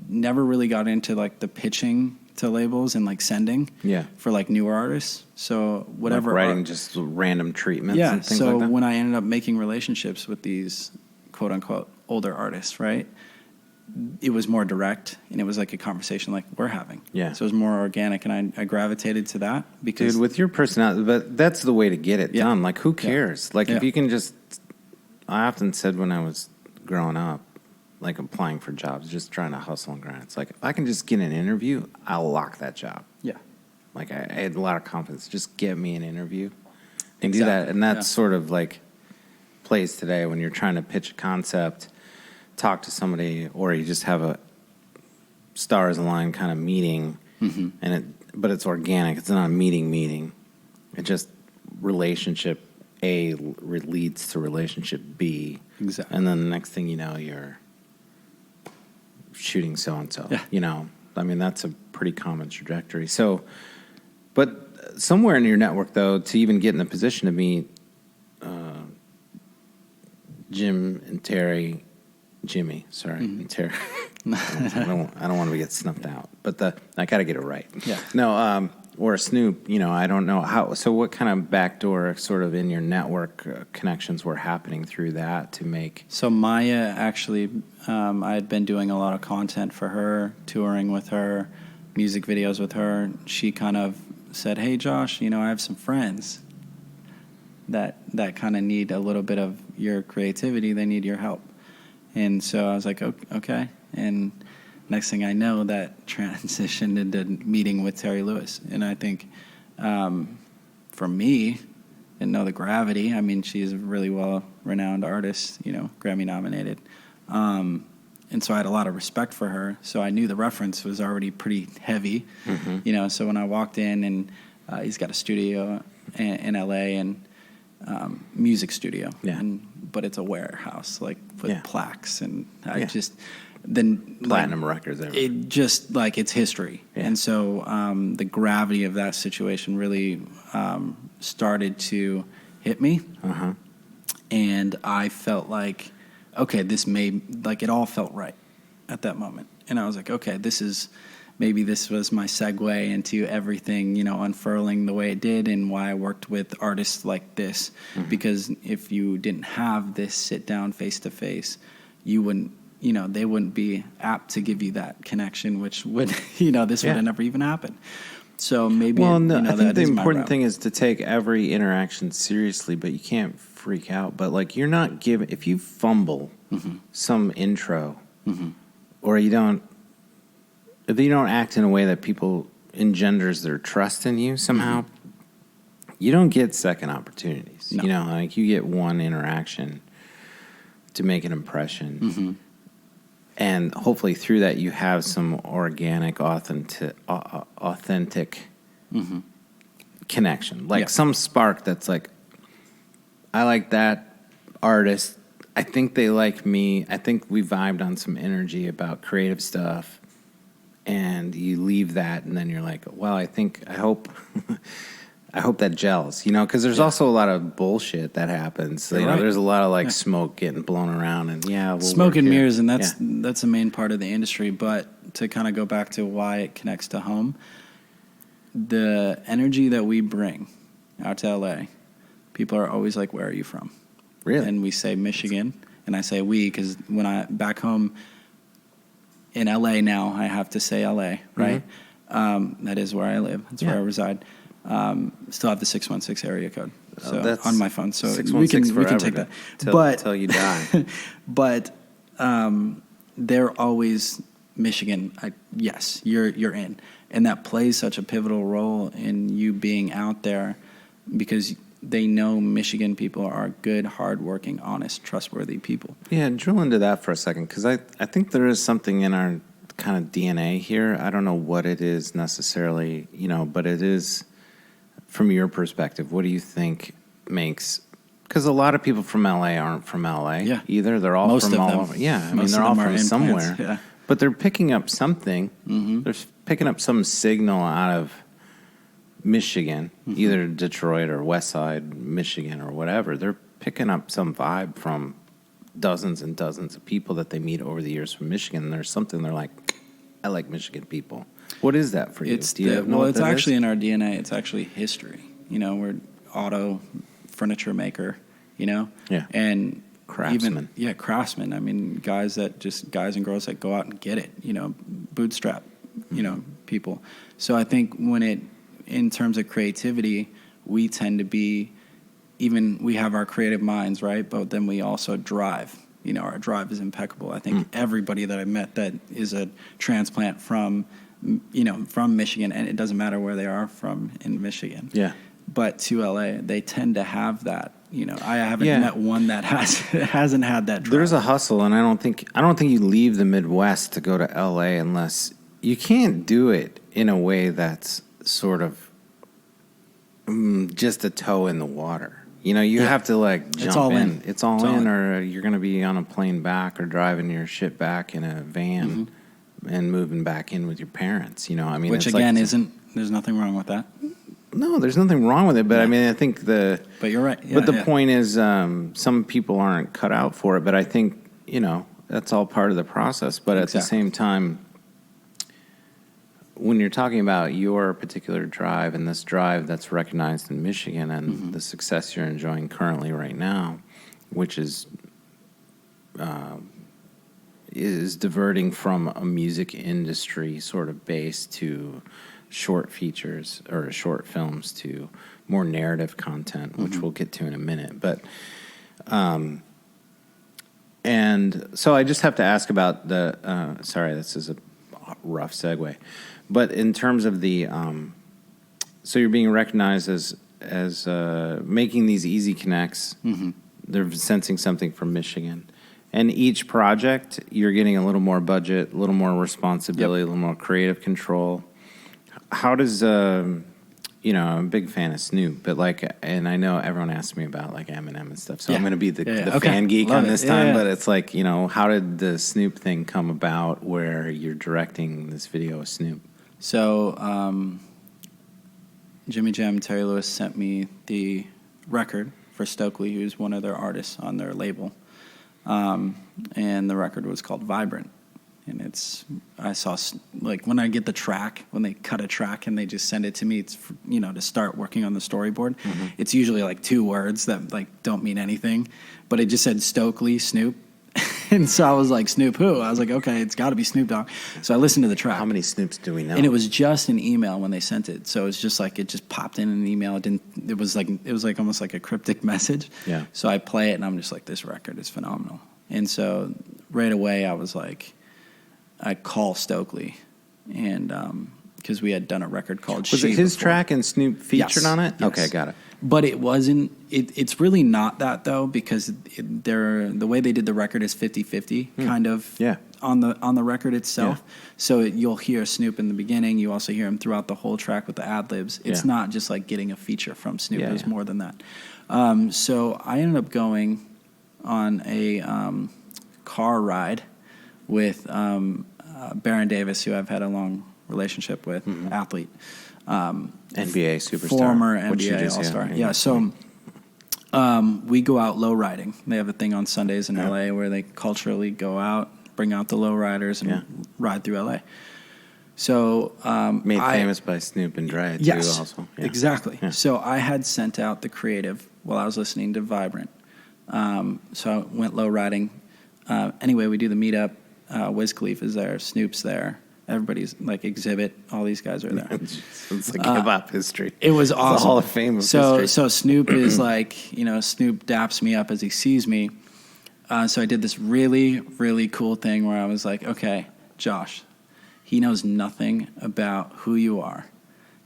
never really got into like the pitching to labels and like sending for like newer artists. So whatever, like writing just random treatments. Yeah. And things So like that? when I ended up making relationships with these quote unquote older artists, right? It was more direct, and it was like a conversation like we're having. Yeah. So it was more organic, and I gravitated to that because... Dude, with your personality, but that's the way to get it done. Like, who cares? Like, if you can just... I often said when I was growing up, like applying for jobs, just trying to hustle and grind. It's like, if I can just get an interview, I'll lock that job. Yeah. Like, I had a lot of confidence. Just get me an interview and do that. And that's sort of like plays today when you're trying to pitch a concept, talk to somebody, or you just have a stars align kind of meeting, but it's organic. It's not a meeting. It just relationship A leads to relationship B. Exactly. And then the next thing you know, you're shooting so-and-so. Yeah. You know, I mean, that's a pretty common trajectory. So, but somewhere in your network, though, to even get in the position to meet Jimmy, and Terry, and Terry. I don't want to get snuffed out, but I got to get it right. Yeah. No, or Snoop, you know, I don't know how. So what kind of backdoor sort of in your network connections were happening through that to make? So Maya actually, I had been doing a lot of content for her, touring with her, music videos with her. She kind of said, "Hey, Josh, you know, I have some friends that kind of need a little bit of your creativity. They need your help." And so I was like, okay. And next thing I know, that transitioned into meeting with Terry Lewis. And I think for me, didn't know the gravity. I mean, she's a really well-renowned artist, you know, Grammy nominated. And so I had a lot of respect for her. So I knew the reference was already pretty heavy, you know. So when I walked in, and he's got a studio in L.A. and music studio, but it's a warehouse, like with plaques, and I just then platinum records. It just like it's history, and so the gravity of that situation really started to hit me, and I felt like, okay, it all felt right at that moment, and I was like, okay, this was my segue into everything, you know, unfurling the way it did, and why I worked with artists like this. Because if you didn't have this sit down face to face, you wouldn't, you know, they wouldn't be apt to give you that connection, which would, you know, this would have never even happened. So maybe, I think the route. important thing is to take every interaction seriously, but you can't freak out. But like, you're not giving, if you fumble some intro, or if you don't act in a way that people engenders their trust in you somehow, you don't get second opportunities. No. You know, like you get one interaction to make an impression. And hopefully through that you have some organic, authentic connection. Like some spark that's like, I like that artist. I think they like me. I think we vibed on some energy about creative stuff. And you leave that, and then you're like, well, I hope that gels, you know, because there's also a lot of bullshit that happens. You know, there's a lot of like smoke getting blown around, and we'll smoke and mirrors, and that's a main part of the industry. But to kind of go back to why it connects to home, the energy that we bring out to LA, people are always like, "Where are you from?" Really? And we say Michigan, and I say we because when I back home. In LA now, I have to say LA, right? That is where I live. That's where I reside. Still have the 616 area code on my phone, so we can take that. Till you die. But they're always Michigan. Yes, you're in, and that plays such a pivotal role in you being out there because they know Michigan people are good, hardworking, honest, trustworthy people. Yeah, drill into that for a second, because I think there is something in our kind of DNA here. I don't know what it is necessarily, you know, but it is, from your perspective, what do you think makes... Because a lot of people from L.A. aren't from L.A. either. They're all from all over. Yeah, I mean, they're all from somewhere. Yeah. But they're picking up something. They're picking up some signal out of Michigan, either Detroit or West Side Michigan or whatever. They're picking up some vibe from dozens and dozens of people that they meet over the years from Michigan. And there's something they're like, I like Michigan people. What is that for you? It's it's actually in our DNA. It's actually history. You know, we're auto furniture maker. You know, and craftsmen. Craftsmen. I mean, guys and girls that go out and get it. You know, bootstrap. You know, people. So I think in terms of creativity, we tend to be. We have our creative minds, right? But then we also drive. You know, our drive is impeccable. I think everybody that I met that is a transplant from Michigan, and it doesn't matter where they are from in Michigan. Yeah. But to LA, they tend to have that. You know, I haven't met one that hasn't had that drive. There's a hustle, and I don't think you leave the Midwest to go to LA unless you can't do it in a way that's sort of just a toe in the water. You know, you have to jump in. It's all in, or you're going to be on a plane back or driving your shit back in a van and moving back in with your parents. You know, I mean, which again there's nothing wrong with that. No, there's nothing wrong with it, but I mean, I think But you're right. Yeah, but the point is, some people aren't cut out for it. But I think that's all part of the process. But at the same time, when you're talking about your particular drive and this drive that's recognized in Michigan and the success you're enjoying currently right now, which is diverting from a music industry sort of base to short features or short films to more narrative content, which we'll get to in a minute. But and so I just have to ask about the sorry, this is a rough segue. But in terms of the, so you're being recognized as making these easy connects. They're sensing something from Michigan, and each project you're getting a little more budget, a little more responsibility, a little more creative control. How does I'm a big fan of Snoop, but and I know everyone asks me about Eminem and stuff, so I'm going to be the fan geek on this time. But it's how did the Snoop thing come about, where you're directing this video of Snoop? So, Jimmy Jam, Terry Lewis sent me the record for Stokley, who's one of their artists on their label. And the record was called Vibrant. And I saw, when I get the track, when they cut a track and they just send it to me, it's, to start working on the storyboard. It's usually 2 words that don't mean anything. But it just said Stokley, Snoop. And so I was like, Snoop who? I was like, okay, it's got to be Snoop Dogg. So I listened to the track. How many Snoops do we know? And it was just an email when they sent it. So it's just it just popped in an email. It was almost like a cryptic message. Yeah. So I play it and I'm just like, this record is phenomenal. And so right away I was like, I call Stokley, and because we had done a record called Was it his track and Snoop featured on it? Yes. Okay, got it. But it wasn't, it's really not that, though, because the way they did the record is 50-50, kind of, on the record itself. Yeah. So you'll hear Snoop in the beginning. You also hear him throughout the whole track with the ad-libs. It's not just getting a feature from Snoop. It was more than that. So I ended up going on a car ride with Baron Davis, who I've had a long relationship with, athlete. NBA superstar. Former NBA All-Star. So we go out low riding. They have a thing on Sundays in LA where they culturally go out, bring out the low riders, and ride through LA. So made famous by Snoop and Dre, too, also. Yeah. Exactly. Yeah. So I had sent out the creative while I was listening to Vibrant. So I went low riding. Anyway, we do the meetup. Wiz Khalifa's there. Snoop's there. Everybody's Exhibit. All these guys are there. It's like hip-hop history. It was awesome. The Hall of Fame of history. So Snoop is Snoop daps me up as he sees me. So I did this really, really cool thing where I was like, okay, Josh, he knows nothing about who you are.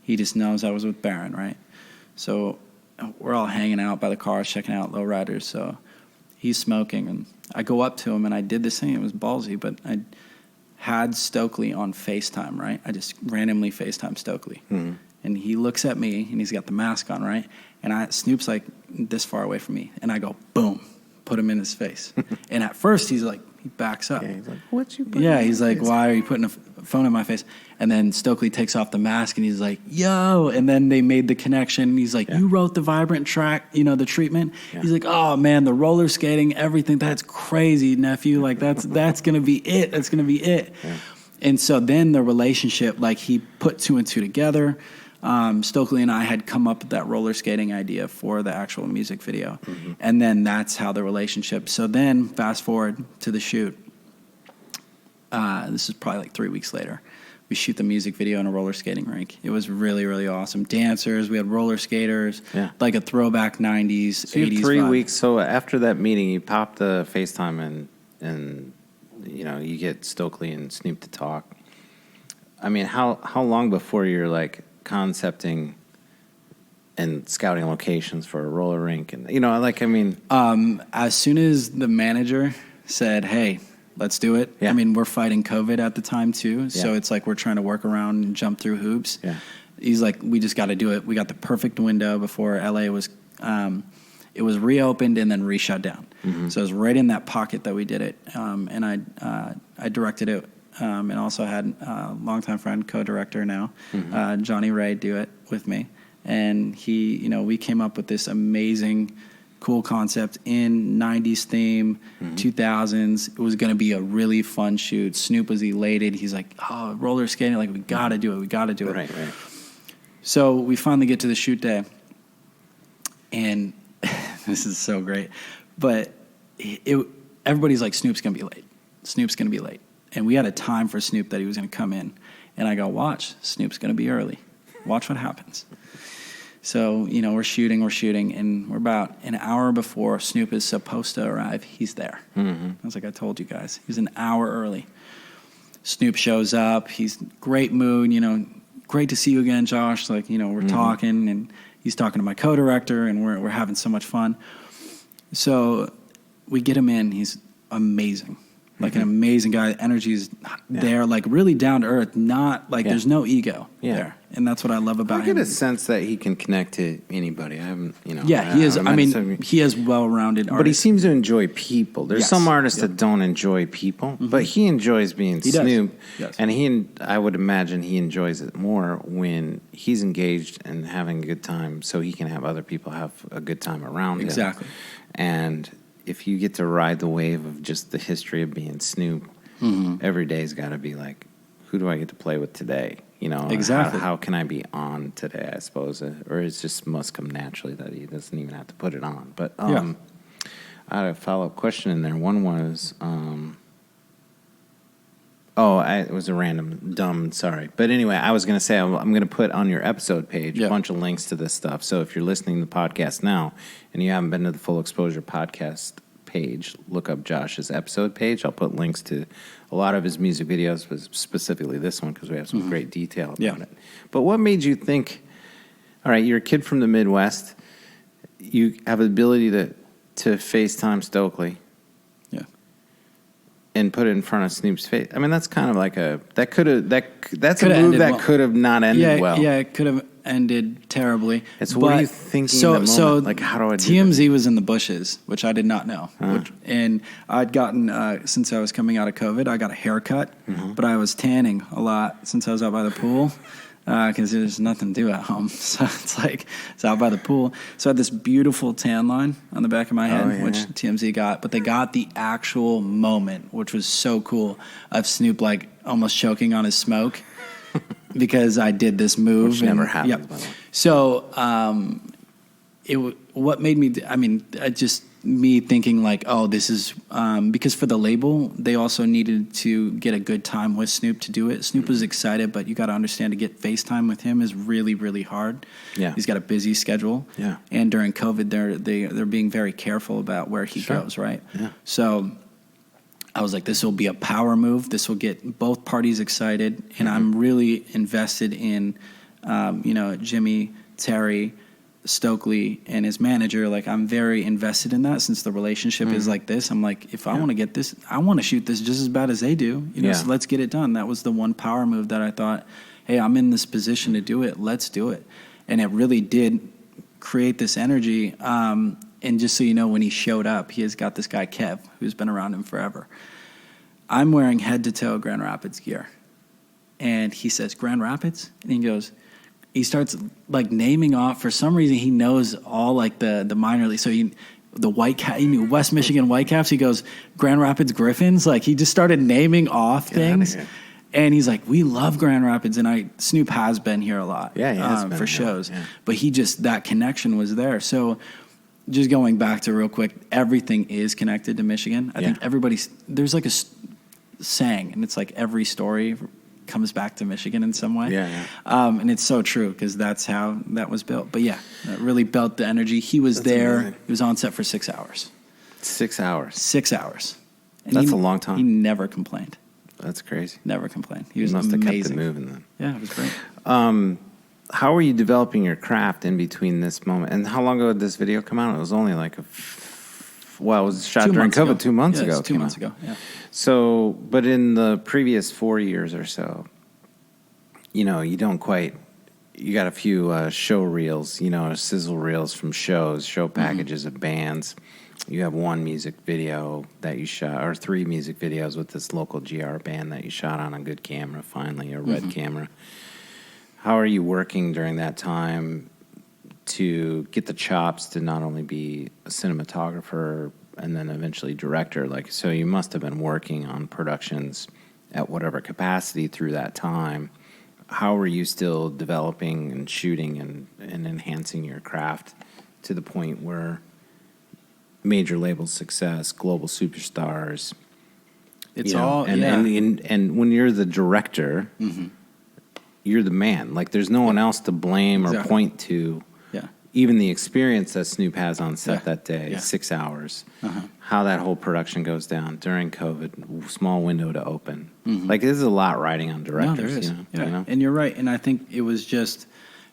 He just knows I was with Baron, right? So we're all hanging out by the car, checking out lowriders. So he's smoking, and I go up to him, and I did this thing. It was ballsy, but I had Stokley on FaceTime, right? I just randomly FaceTime Stokley. Mm-hmm. And he looks at me, and he's got the mask on, right? And Snoop's this far away from me. And I go, boom, put him in his face. And at first, he backs up. Yeah, he's like, what you putting he's like, why are you putting a phone in my face? And then Stokley takes off the mask, and he's like, yo. And then they made the connection. He's like, you wrote the Vibrant track, the treatment. Yeah. He's like, oh, man, the roller skating, everything, that's crazy, nephew. That's going to be it. That's going to be it. Yeah. And so then the relationship, like he put 2 and 2 together. Stokley and I had come up with that roller skating idea for the actual music video. Mm-hmm. And then that's how the relationship. So then fast forward to the shoot. This is probably like 3 weeks later. We shoot the music video in a roller skating rink. It was really, really awesome. Dancers, we had roller skaters, like a throwback 90s, so 80s 3 vibe. weeks. So after that meeting, you pop the FaceTime and you know, you get Stokley and Snoop to talk. I mean, how long before you're like concepting and scouting locations for a roller rink? And, you know, like, I mean... as soon as the manager said, hey, let's do it. Yeah. I mean, we're fighting COVID at the time, too. So it's like we're trying to work around and jump through hoops. Yeah. He's like, we just got to do it. We got the perfect window before LA was... it was reopened and then re-shut down. Mm-hmm. So it was right in that pocket that we did it. And I directed it and also had a longtime friend, co-director now, Johnny Ray, do it with me. And he, you know, we came up with this amazing, cool concept in 90s theme, 2000s. It was going to be a really fun shoot. Snoop was elated. He's like, oh, roller skating, like, we got to do it. We got to do it. Right. So we finally get to the shoot day. And this is so great. But everybody's like, Snoop's going to be late. Snoop's going to be late. And we had a time for Snoop that he was going to come in. And I go, watch, Snoop's going to be early. Watch what happens. So, you know, we're shooting, and we're about an hour before Snoop is supposed to arrive. He's there. Mm-hmm. I was like, I told you guys. He's an hour early. Snoop shows up. He's great mood, you know, great to see you again, Josh. Like, you know, we're talking, and he's talking to my co-director, and we're having so much fun. So we get him in. He's amazing. Like an amazing guy. Energy is there, like really down to earth, not like there's no ego there. And that's what I love about him. I get a sense that he can connect to anybody. I haven't, you know. Yeah, he is. I mean, he is well-rounded artist. But he seems to enjoy people. There's some artists that don't enjoy people, but he enjoys being Snoop. Yes. And I would imagine he enjoys it more when he's engaged and having a good time so he can have other people have a good time around him. Exactly. And if you get to ride the wave of just the history of being Snoop, every day's got to be like, who do I get to play with today? You know, exactly. How can I be on today, I suppose? Or it just must come naturally that he doesn't even have to put it on. But I had a follow-up question in there. One was, it was a random, dumb, sorry. But anyway, I was going to say, I'm going to put on your episode page a bunch of links to this stuff. So if you're listening to the podcast now and you haven't been to the Full Exposure podcast page, look up Josh's episode page. I'll put links to a lot of his music videos, but specifically this one because we have some great detail about it. But what made you think, all right, you're a kid from the Midwest, you have the ability to FaceTime Stokley and put it in front of Snoop's face? I mean, that's kind of like that's a move that could have not ended well. Yeah, it could have ended terribly. It's what are you thinking in the moment? So like, how do I do TMZ this? was in the bushes, which I did not know. And I'd gotten, since I was coming out of COVID, I got a haircut, but I was tanning a lot since I was out by the pool. Because there's nothing to do at home. So it's out by the pool. So I had this beautiful tan line on the back of my head, which TMZ got. But they got the actual moment, which was so cool, of Snoop like almost choking on his smoke because I did this move. Which never happens, by the way. So what made me, me thinking like, oh, this is, because for the label, they also needed to get a good time with Snoop to do it. Snoop was excited, but you got to understand to get FaceTime with him is really, really hard. Yeah. He's got a busy schedule. Yeah. And during COVID, they're being very careful about where he goes, right? Yeah. So I was like, this will be a power move. This will get both parties excited. And I'm really invested in, Jimmy, Terry, Stokley and his manager. Like, I'm very invested in that since the relationship is like this. I'm like, if I want to get this, I want to shoot this just as bad as they do. So let's get it done. That was the one power move that I thought, hey, I'm in this position to do it. Let's do it. And it really did create this energy. And just so you know, when he showed up, he has got this guy, Kev, who's been around him forever. I'm wearing head-to-toe Grand Rapids gear. And he says, Grand Rapids? And he goes... He starts like naming off. For some reason, he knows all like the minor league. So the Whitecap, he knew West Michigan Whitecaps. He goes Grand Rapids Griffins. Like he just started naming off things, And he's like, we love Grand Rapids, and Snoop has been here a lot, Yeah, he has been for here, shows. yeah. But that connection was there. So just going back to real quick, everything is connected to Michigan. I think there's like a saying, and it's like every story comes back to Michigan in some way. Yeah. And it's so true because that's how that was built. But yeah, that really built the energy. He was there. Amazing. He was on set for 6 hours. 6 hours. 6 hours. And That's a long time. He never complained. That's crazy. Never complained. He was must amazing. have kept it moving then. Yeah, it was great. How were you developing your craft in between this moment? And how long ago did this video come out? It was only like it was shot 2 during months COVID ago. 2 months Yeah, ago. it's 2 months ago, yeah. So, but in the previous 4 years or so, you got a few show reels, sizzle reels from shows, show packages of bands. You have one music video that you shot, or 3 music videos with this local GR band that you shot on a good camera, finally, a red camera. How are you working during that time to get the chops to not only be a cinematographer and then eventually director? So you must have been working on productions at whatever capacity through that time. How were you still developing and shooting and enhancing your craft to the point where major label success, global superstars? It's and when you're the director, you're the man. There's no one else to blame or point to. Yeah. Even the experience that Snoop has on set that day, Yeah. 6 hours, how that whole production goes down during COVID, small window to open. There's a lot riding on directors. No, there is. Yeah. And you're right. And I think it was just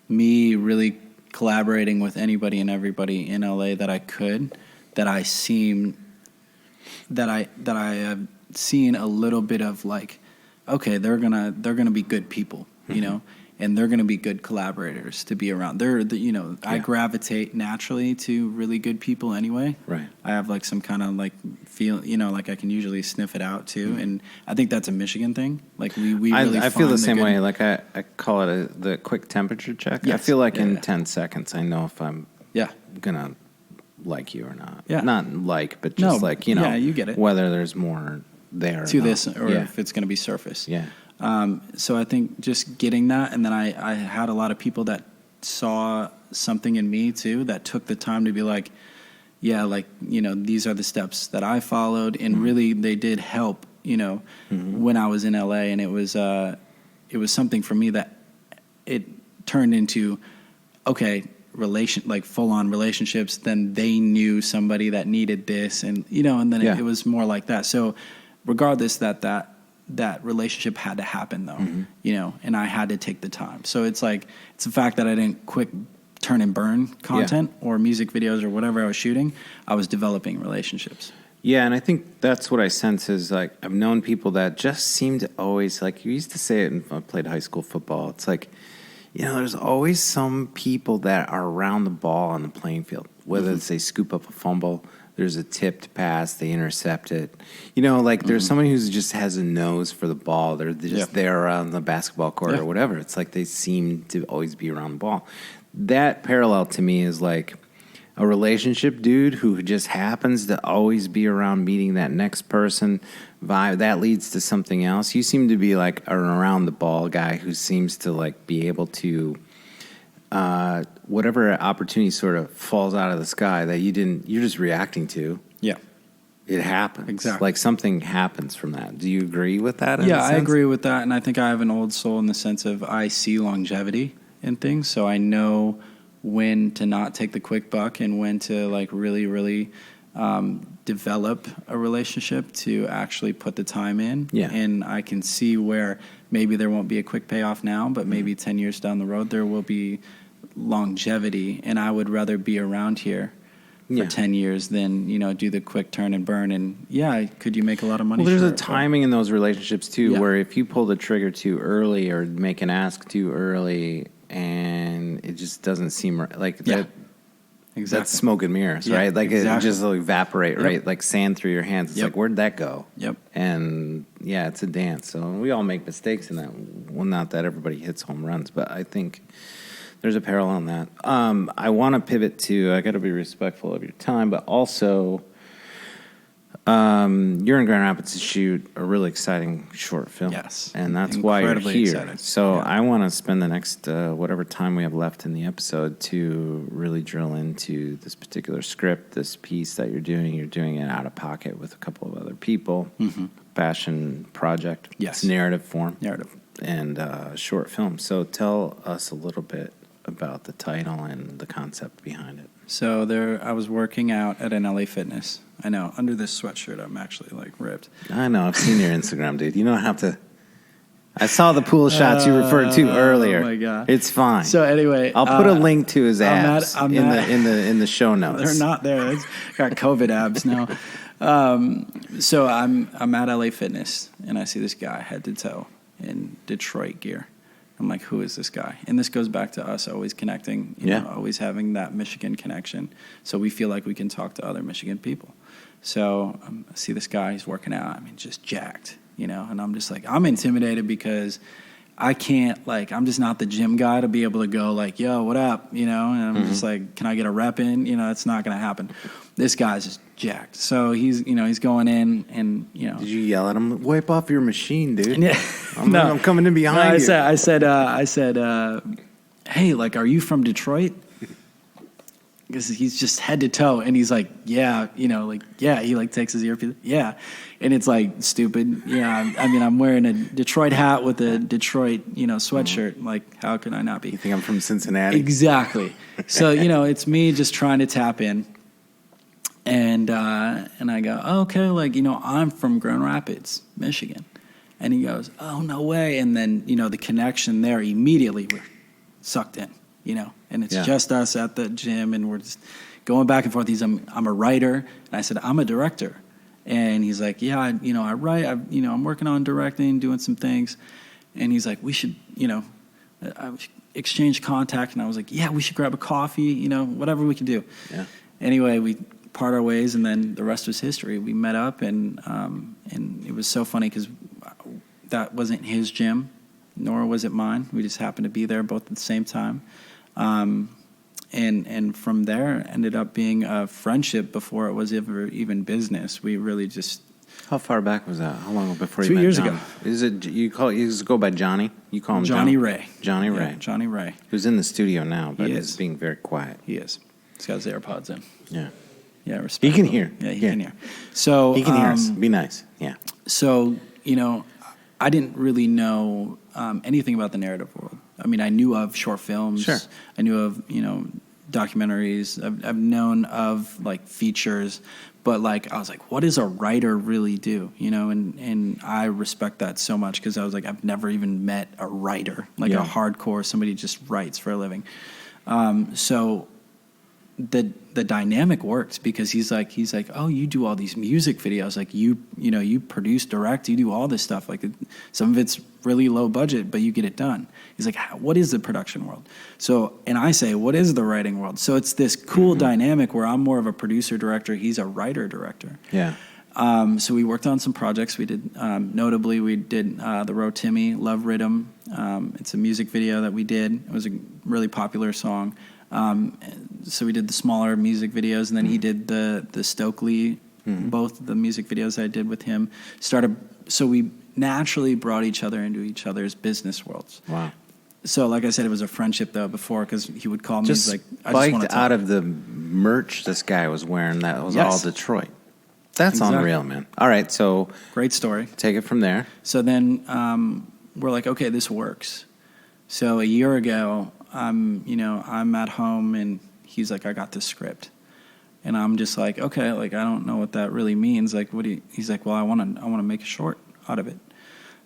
me really collaborating with anybody and everybody in LA that I could, that I have seen a little bit of okay, they're gonna be good people, and they're gonna be good collaborators to be around. I gravitate naturally to really good people anyway. Right. I have some kind of feel, I can usually sniff it out too, and I think that's a Michigan thing. We really. I feel the same way. I call it the quick temperature check. Yes. I feel in 10 seconds I know if I'm gonna like you or not. Yeah. Not but just Yeah, you get it. whether there's more there to or this, not. or if it's going to be surface. Yeah. So I think just getting that, and then I had a lot of people that saw something in me too, that took the time to be these are the steps that I followed, and really they did help, when I was in LA, and it was something for me that it turned into, full on relationships. Then they knew somebody that needed this, and then it was more like that. So regardless, that relationship had to happen though, and I had to take the time. So it's the fact that I didn't quick turn and burn content or music videos or whatever I was shooting. I was developing relationships. Yeah, and I think that's what I sense is I've known people that just seem to always you used to say it when I played high school football. It's there's always some people that are around the ball on the playing field, whether it's they scoop up a fumble, there's a tipped pass, they intercept it. There's somebody who just has a nose for the ball. They're just there around the basketball court or whatever. It's they seem to always be around the ball. That parallel to me is a relationship dude who just happens to always be around meeting that next person vibe. That leads to something else. You seem to be an around the ball guy who seems to be able to whatever opportunity sort of falls out of the sky that you're just reacting to. Yeah. It happens. Exactly. Something happens from that. Do you agree with that? Yeah, I agree with that. And I think I have an old soul in the sense of I see longevity in things. So I know when to not take the quick buck and when to really, really develop a relationship to actually put the time in. Yeah. And I can see where maybe there won't be a quick payoff now, but maybe 10 years down the road there will be longevity. And I would rather be around here for 10 years than, do the quick turn and burn. And could you make a lot of money? Well, there's a timing in those relationships too, where if you pull the trigger too early or make an ask too early and it just doesn't seem right, that. Exactly. That's smoke and mirrors, right? It just will evaporate, right? Like sand through your hands. It's where'd that go? Yep. And it's a dance. So we all make mistakes in that. Well, not that everybody hits home runs, but I think there's a parallel in that. I want to pivot to, I got to be respectful of your time, but also You're in Grand Rapids to shoot a really exciting short film. Yes. And that's why you're Incredibly here. excited. So Yeah. I want to spend the next whatever time we have left in the episode to really drill into this particular script, this piece that you're doing. You're doing it out of pocket with a couple of other people. Mm-hmm. Passion project. Yes. It's narrative form. Narrative. And short film. So tell us a little bit about the title and the concept behind it. So I was working out at an LA Fitness. I know, under this sweatshirt, I'm actually like ripped. I know, I've seen your Instagram, dude. You don't have to. I saw the pool shots you referred to earlier. Oh my god, it's fine. So anyway, I'll put a link to his abs I'm in the show notes. They're not there. It's got COVID abs now. So I'm at LA Fitness and I see this guy head to toe in Detroit gear. I'm like, who is this guy? And this goes back to us always connecting, you know, always having that Michigan connection. So we feel like we can talk to other Michigan people. So I see this guy, he's working out. I mean, just jacked, you know. And I'm just like, I'm intimidated because I can't, like, I'm just not the gym guy to be able to go like, yo, what up, you know. And I'm just like, can I get a rep in? You know, it's not going to happen. This guy's just jacked. So he's going in and, you know. Did you yell at him? Wipe off your machine, dude. Yeah. I'm coming in behind you. I said, hey, like, are you from Detroit? Because he's just head to toe, and he's like, yeah, you know, like, yeah, he like takes his earpiece, yeah, and it's like stupid, yeah. I mean, I'm wearing a Detroit hat with a Detroit, you know, sweatshirt. Like, how can I not be? You think I'm from Cincinnati? Exactly. So you know, it's me just trying to tap in, and I go, oh, okay, like, you know, I'm from Grand Rapids, Michigan, and he goes, oh, no way, and then, you know, the connection there immediately we're sucked in. You know, and it's just us at the gym, and we're just going back and forth. I'm a writer, and I said, I'm a director, and he's like, yeah, I write. I'm working on directing, doing some things, and he's like, we should, you know, exchange contact, and I was like, yeah, we should grab a coffee, you know, whatever we can do. Yeah. Anyway, we part our ways, and then the rest was history. We met up, and it was so funny because that wasn't his gym, nor was it mine. We just happened to be there both at the same time. And from there ended up being a friendship before it was ever even business. We really just. How far back was that? How long before you 2 met years John? ago. Is it you go by Johnny? You call him Johnny Ray. Johnny Ray. Yeah, Johnny Ray. Who's in the studio now, but is being very quiet. He is. He's got his AirPods in. Yeah. Yeah, respect. He can hear. Yeah, he can hear. So he can hear us. Be nice. Yeah. So, you know, I didn't really know anything about the narrative world. I mean, I knew of short films. Sure. I knew of, you know, documentaries. I've known of, like, features. But, like, I was like, what does a writer really do? You know, and I respect that so much because I was like, I've never even met a writer, like a hardcore, somebody who just writes for a living. So the dynamic works because he's like, oh, you do all these music videos, like you produce, direct, you do all this stuff. Like some of it's really low budget, but you get it done. He's like, what is the production world? So, and I say, what is the writing world? So it's this cool dynamic where I'm more of a producer director. He's a writer director. Yeah. So we worked on some projects. We did, notably, we did the Row Timmy, Love Rhythm. It's a music video that we did. It was a really popular song. So we did the smaller music videos, and then he did the Stokley, both the music videos I did with him. So we naturally brought each other into each other's business worlds. Wow. So like I said, it was a friendship, though, before, because he would call me. He's like, I just want to talk. Out of the merch this guy was wearing, that was all Detroit. That's unreal, man. All right, so great story. Take it from there. So then we're like, okay, this works. So a year ago, I'm at home, and he's like, I got this script, and I'm just like, okay, like I don't know what that really means. Like, he's like, well, I want to make a short out of it.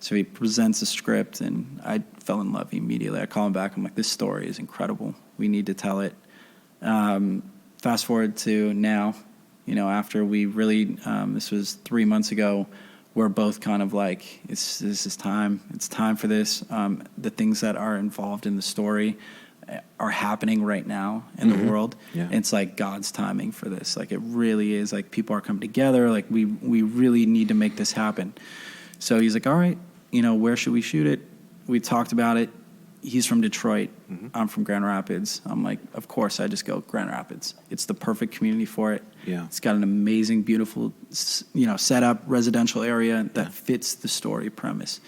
So he presents a script, and I fell in love immediately. I call him back. I'm like, this story is incredible. We need to tell it. Fast forward to now. After we really, this was 3 months ago, we're both kind of like, this is time. It's time for this. The things that are involved in the story are happening right now in the world. Yeah. And it's like God's timing for this. Like, it really is. Like, people are coming together. Like, we really need to make this happen. So he's like, all right, where should we shoot it? We talked about it. he's from Detroit. I'm from Grand Rapids. I'm like, of course, I just go Grand Rapids. It's the perfect community for it. Yeah. It's got an amazing, beautiful, setup residential area that fits the story premise.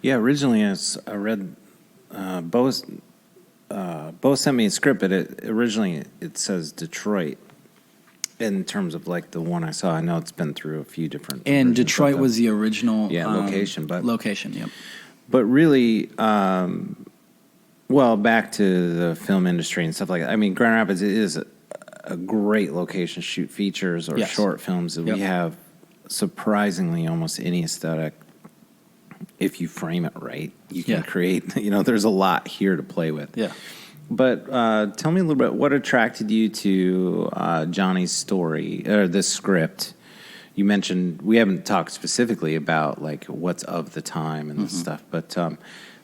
Yeah, originally as I read, Bo sent me a script, but originally it says Detroit. In terms of like the one I saw, I know it's been through a few different. And Detroit was the original location, location. Yep. But really, well, back to the film industry and stuff like that. I mean, Grand Rapids is a great location to shoot features or short films. Yep. We have surprisingly almost any aesthetic. If you frame it right, you can create. There's a lot here to play with. Yeah. But tell me a little bit, what attracted you to Johnny's story, or this script? You mentioned, we haven't talked specifically about like what's of the time and this stuff, but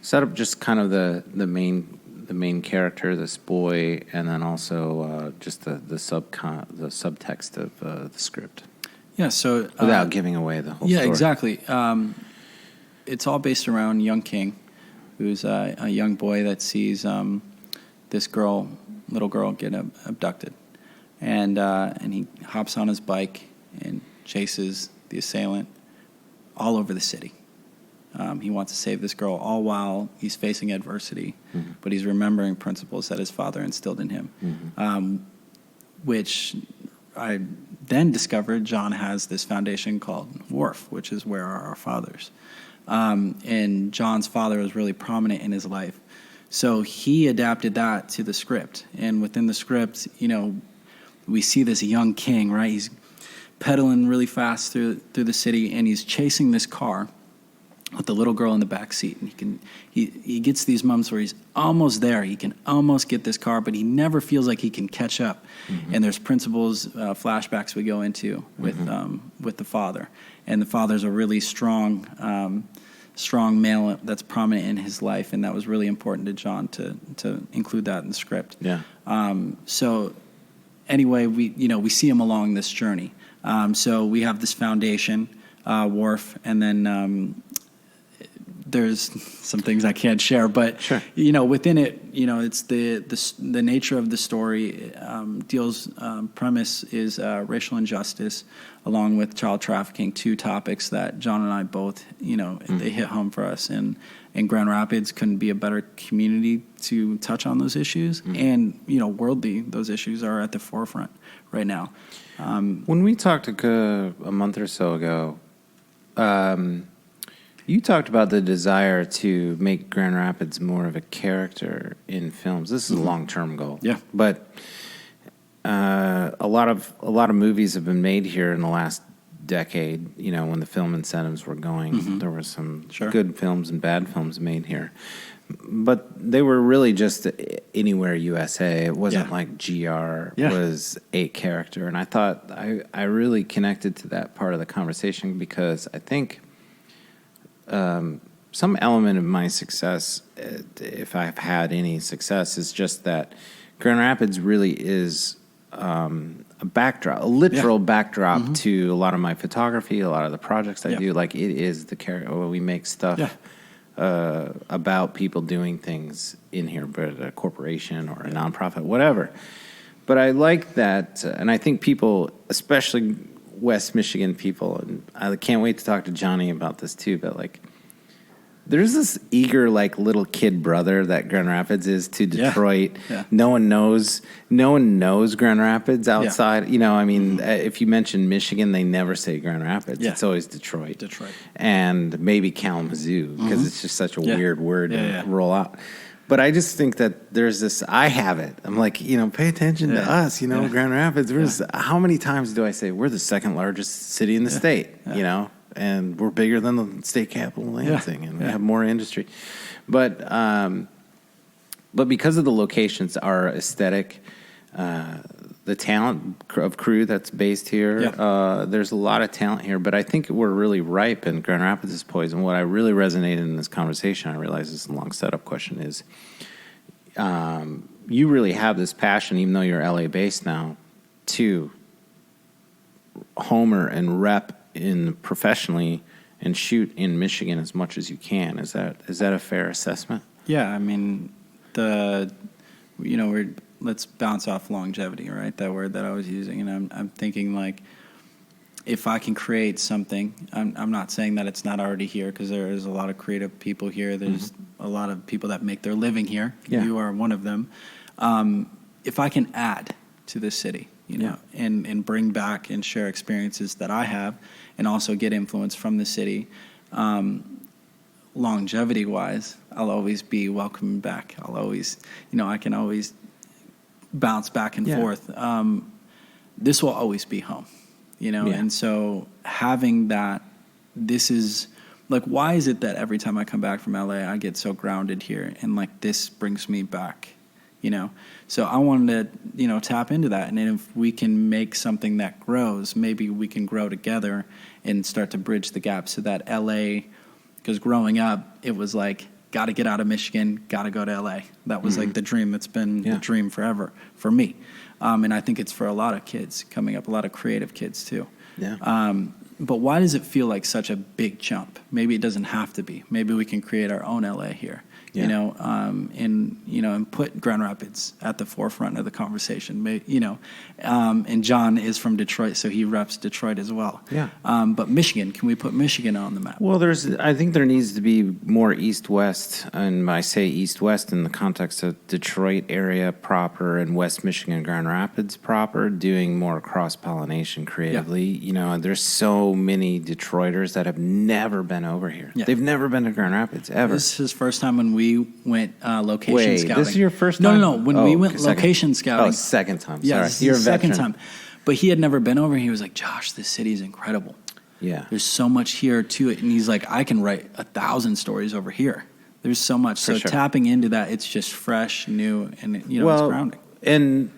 set up just kind of the main character, this boy, and then also just the subtext of the script. Yeah, so... without giving away the whole story. Yeah, exactly. It's all based around young King, who's a young boy that sees... this little girl, get abducted, and he hops on his bike and chases the assailant all over the city. He wants to save this girl, all while he's facing adversity, but he's remembering principles that his father instilled in him, which I then discovered John has this foundation called WORF, which is Where Are Our Fathers, and John's father was really prominent in his life. So he adapted that to the script. And within the script, we see this young King, right? He's pedaling really fast through the city, and he's chasing this car with the little girl in the back seat. And he gets these moments where he's almost there. He can almost get this car, but he never feels like he can catch up. And there's principles, flashbacks we go into with the father. And the father's a really strong male that's prominent in his life, and that was really important to John to include that in the script. Yeah. So anyway, we see him along this journey. So we have this foundation, WORF, and then there's some things I can't share, but sure. Within it, it's the nature of the story deals premise is racial injustice, along with child trafficking, two topics that John and I both, they hit home for us. And Grand Rapids couldn't be a better community to touch on those issues. And, worldly, those issues are at the forefront right now. When we talked a month or so ago, you talked about the desire to make Grand Rapids more of a character in films. This is a long-term goal. Yeah. But a lot of movies have been made here in the last decade. When the film incentives were going, there were some good films and bad films made here. But they were really just Anywhere USA. It wasn't like GR was a character. And I thought I really connected to that part of the conversation because I think some element of my success, if I've had any success, is just that Grand Rapids really is a backdrop, a literal backdrop to a lot of my photography, a lot of the projects I do. Like it is the character. We make stuff about people doing things in here, but a corporation or a nonprofit, whatever. But I like that, and I think people, especially West Michigan people, and I can't wait to talk to Johnny about this too, but like there's this eager like little kid brother that Grand Rapids is to Detroit. Yeah. No one knows Grand Rapids outside. If you mention Michigan, they never say Grand Rapids. It's always Detroit. And maybe Kalamazoo because it's just such a weird word to roll out. But I just think that there's this, I have it. I'm like, pay attention to us, Grand Rapids. How many times do I say we're the second largest city in the state, and we're bigger than the state capital of Lansing, and we have more industry. But because of the locations, our aesthetic, the talent of crew that's based here, there's a lot of talent here. But I think we're really ripe, and Grand Rapids is poised. And what I really resonated in this conversation, I realize this is a long setup question, is you really have this passion, even though you're LA-based now, to homer and rep in professionally and shoot in Michigan as much as you can. Is that a fair assessment? Yeah, I mean, let's bounce off longevity, right? That word that I was using, and I'm thinking like, if I can create something, I'm not saying that it's not already here, because there is a lot of creative people here. There's a lot of people that make their living here. Yeah. You are one of them. If I can add to the city, and bring back and share experiences that I have, and also get influence from the city, longevity-wise, I'll always be welcome back. I'll always, I can always bounce back and forth. This will always be home, and so having that, this is, like, why is it that every time I come back from LA, I get so grounded here, and, like, this brings me back, So I wanted to, tap into that, and then if we can make something that grows, maybe we can grow together and start to bridge the gap, so that LA, because growing up, it was like, got to get out of Michigan, got to go to LA. That was like the dream. It's been the dream forever for me. And I think it's for a lot of kids coming up, a lot of creative kids too. Yeah. But why does it feel like such a big jump? Maybe it doesn't have to be. Maybe we can create our own LA here. And put Grand Rapids at the forefront of the conversation. And John is from Detroit, so he reps Detroit as well. Yeah. But Michigan, can we put Michigan on the map? Well, I think there needs to be more east-west, and I say east-west in the context of Detroit area proper and West Michigan, Grand Rapids proper, doing more cross-pollination creatively. Yeah. There's so many Detroiters that have never been over here. Yeah. They've never been to Grand Rapids, ever. This is his first time when we went location scouting. This is your first time? No. When we went location scouting. Oh, second time. Yeah, sorry. This is the second time. But he had never been over. He was like, Josh, this city is incredible. Yeah. There's so much here to it. And he's like, I can write 1,000 stories over here. There's so much. So tapping into that, it's just fresh, new, and it's grounding. And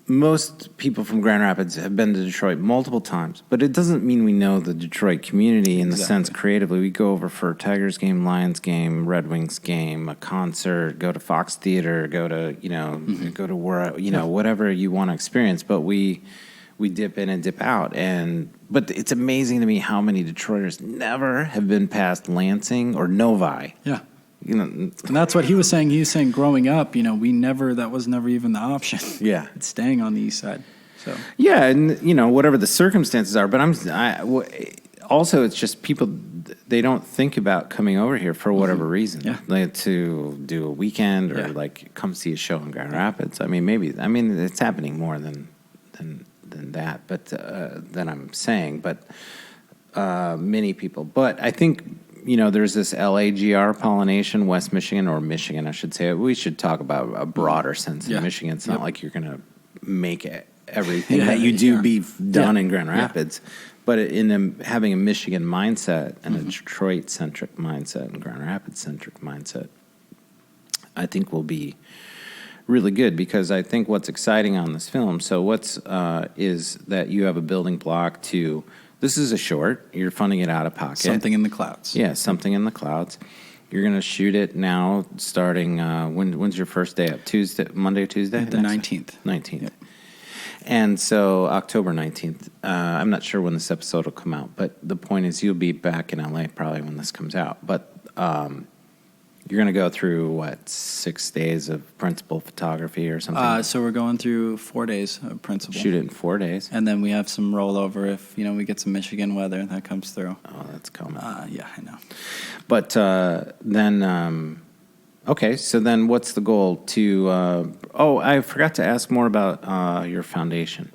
most people from Grand Rapids have been to Detroit multiple times, but it doesn't mean we know the Detroit community in the sense creatively. We go over for a Tigers game, Lions game, Red Wings game, a concert, go to Fox Theater, go to go to where whatever you want to experience. But we dip in and dip out, but it's amazing to me how many Detroiters never have been past Lansing or Novi. Yeah. And that's what he was saying. He was saying growing up, that was never even the option. Yeah. It's staying on the east side. So yeah, and, whatever the circumstances are. But also it's just people, they don't think about coming over here for whatever reason. Yeah. Like to do a weekend or like come see a show in Grand Rapids. It's happening more than that, but than I'm saying. But many people. But I think, there's this LAGR pollination, West Michigan, or Michigan, I should say. We should talk about a broader sense in Michigan. It's not like you're going to make everything that you do be done in Grand Rapids. But having a Michigan mindset and a Detroit-centric mindset and Grand Rapids-centric mindset, I think will be really good, because I think what's exciting on this film, is that you have a building block to... This is a short. You're funding it out of pocket. Something in the clouds. Yeah, something in the clouds. You're going to shoot it now starting, when's your first day up? Monday, Tuesday? The 19th. 19th. Yep. And so October 19th. I'm not sure when this episode will come out, but the point is you'll be back in LA probably when this comes out. But you're going to go through, 6 days of principal photography or something? So we're going through 4 days of principal. Shoot it in 4 days. And then we have some rollover if, we get some Michigan weather that comes through. Oh, that's coming. Yeah, I know. But then, okay, so then what's the goal to, I forgot to ask more about your foundation.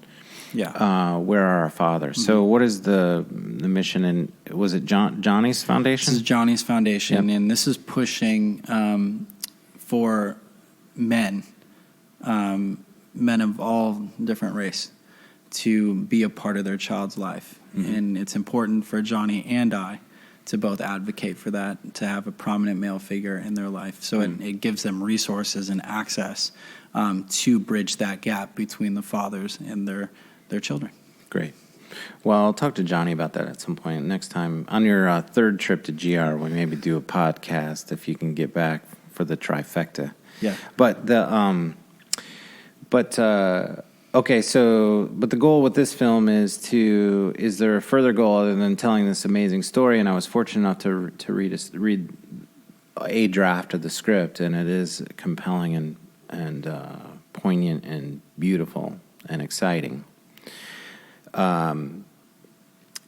Yeah. Where Are Our Fathers? Mm-hmm. So what is the mission? And was it Johnny's foundation? This is Johnny's foundation, and this is pushing for men of all different race, to be a part of their child's life. Mm-hmm. And it's important for Johnny and I to both advocate for that, to have a prominent male figure in their life. So it gives them resources and access to bridge that gap between the fathers and their children. Great. Well, I'll talk to Johnny about that at some point. Next time, on your third trip to GR, we maybe do a podcast if you can get back for the trifecta. Yeah. But okay, but the goal with this film is there a further goal other than telling this amazing story? And I was fortunate enough to read a draft of the script, and it is compelling and poignant and beautiful and exciting.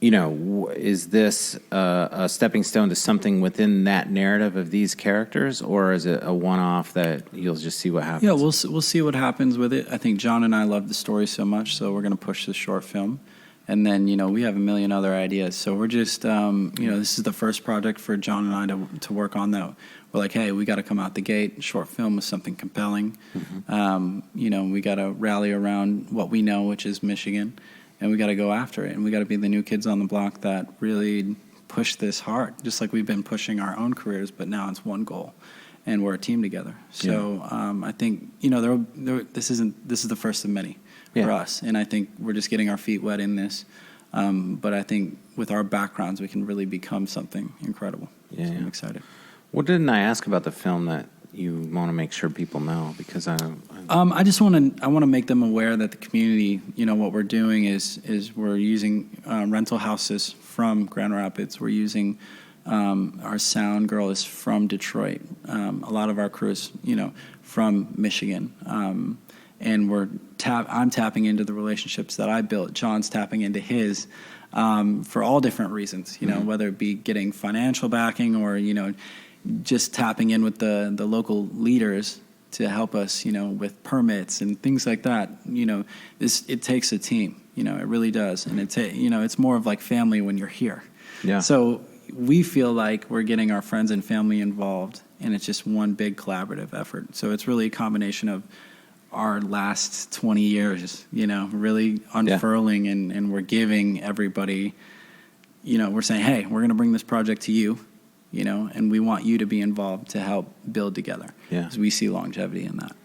Is this a stepping stone to something within that narrative of these characters, or is it a one-off that you'll just see what happens? Yeah, we'll see what happens with it. I think John and I love the story so much, so we're going to push the short film. And then, we have a million other ideas. So we're just, this is the first project for John and I to work on that. We're like, hey, we got to come out the gate, short film with something compelling. Mm-hmm. We got to rally around what we know, which is Michigan. And we got to go after it, and we got to be the new kids on the block that really push this hard, just like we've been pushing our own careers. But now it's one goal, and we're a team together. So I think this is the first of many for us, and I think we're just getting our feet wet in this. But I think with our backgrounds, we can really become something incredible. So I'm excited. What didn't I ask about the film that you want to make sure people know? Because I just want to make them aware that the community, what we're doing is we're using rental houses from Grand Rapids. We're using our sound girl is from Detroit. A lot of our crew is from Michigan, and I'm tapping into the relationships that I built. John's tapping into his for all different reasons. Whether it be getting financial backing or just tapping in with the local leaders to help us, with permits and things like that. It takes a team, it really does. And it's more of like family when you're here. Yeah. So we feel like we're getting our friends and family involved, and it's just one big collaborative effort. So it's really a combination of our last 20 years, really unfurling and we're giving everybody, we're saying, hey, we're going to bring this project to you. And we want you to be involved to help build together. Yeah. Because we see longevity in that.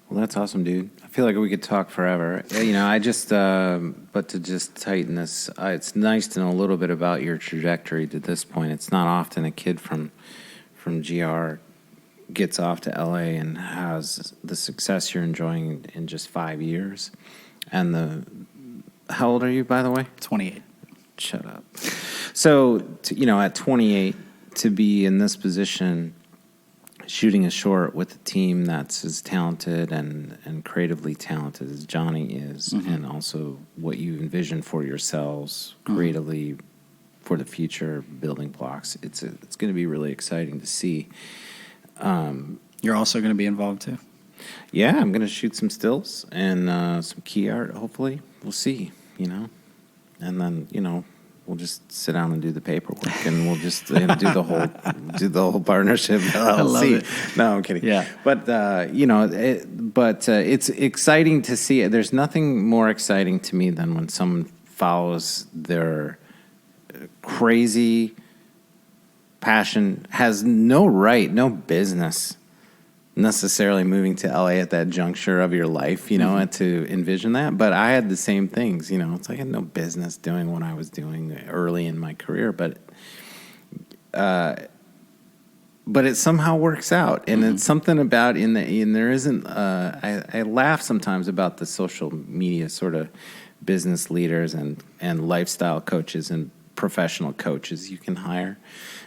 Well, that's awesome, dude. I feel like we could talk forever. But to just tighten this, it's nice to know a little bit about your trajectory to this point. It's not often a kid from GR gets off to LA and has the success you're enjoying in just 5 years. And how old are you, by the way? 28. Shut up. So, at 28, to be in this position, shooting a short with a team that's as talented and creatively talented as Johnny is, mm-hmm. and also what you envision for yourselves creatively for the future building blocks, it's going to be really exciting to see. You're also going to be involved too? Yeah, I'm going to shoot some stills and some key art, hopefully. We'll see, And then, we'll just sit down and do the paperwork, and we'll just do the whole partnership LLC. I love it. No, I'm kidding. Yeah. But it's exciting to see. There's nothing more exciting to me than when someone follows their crazy passion, has no business necessarily moving to LA at that juncture of your life, mm-hmm. to envision that. But I had the same things, it's like I had no business doing what I was doing early in my career, but it somehow works out. And mm-hmm. it's something about and there isn't, I laugh sometimes about the social media sort of business leaders and lifestyle coaches and professional coaches you can hire.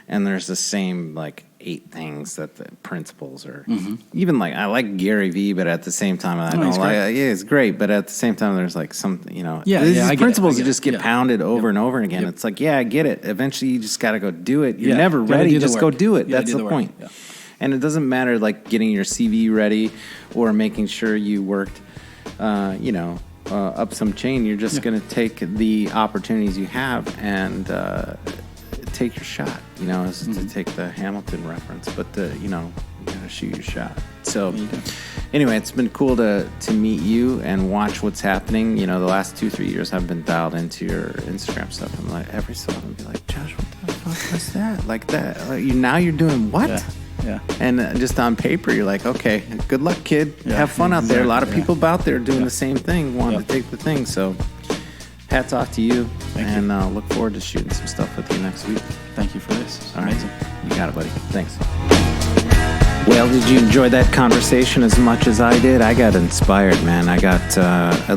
And there's the same, 8 things that the principles are. Mm-hmm. Even I like Gary Vee, but at the same time, it's great. But at the same time, there's something, these principles that just get pounded over and over again. Yep. It's I get it. Eventually, you just got to go do it. You're never ready. Just go do it. That's the point. Yeah. And it doesn't matter getting your CV ready or making sure you worked, up some chain. You're just going to take the opportunities you have and take your shot, to take the Hamilton reference, but you gotta shoot your shot. So anyway, it's been cool to meet you and watch what's happening. The last 2-3 years I've been dialed into your Instagram stuff. I'm every so often be like, Josh, what the fuck was that? Like that? Now you're doing what? Yeah. And just on paper, you're like, okay, good luck, kid. Have fun out there. A lot of people out there doing the same thing, wanting to take the thing. So hats off to you. Thank you. Look forward to shooting some stuff with you next week. Thank you for this. It's amazing. You got it, buddy. Thanks. Well, did you enjoy that conversation as much as I did? I got inspired, man. I got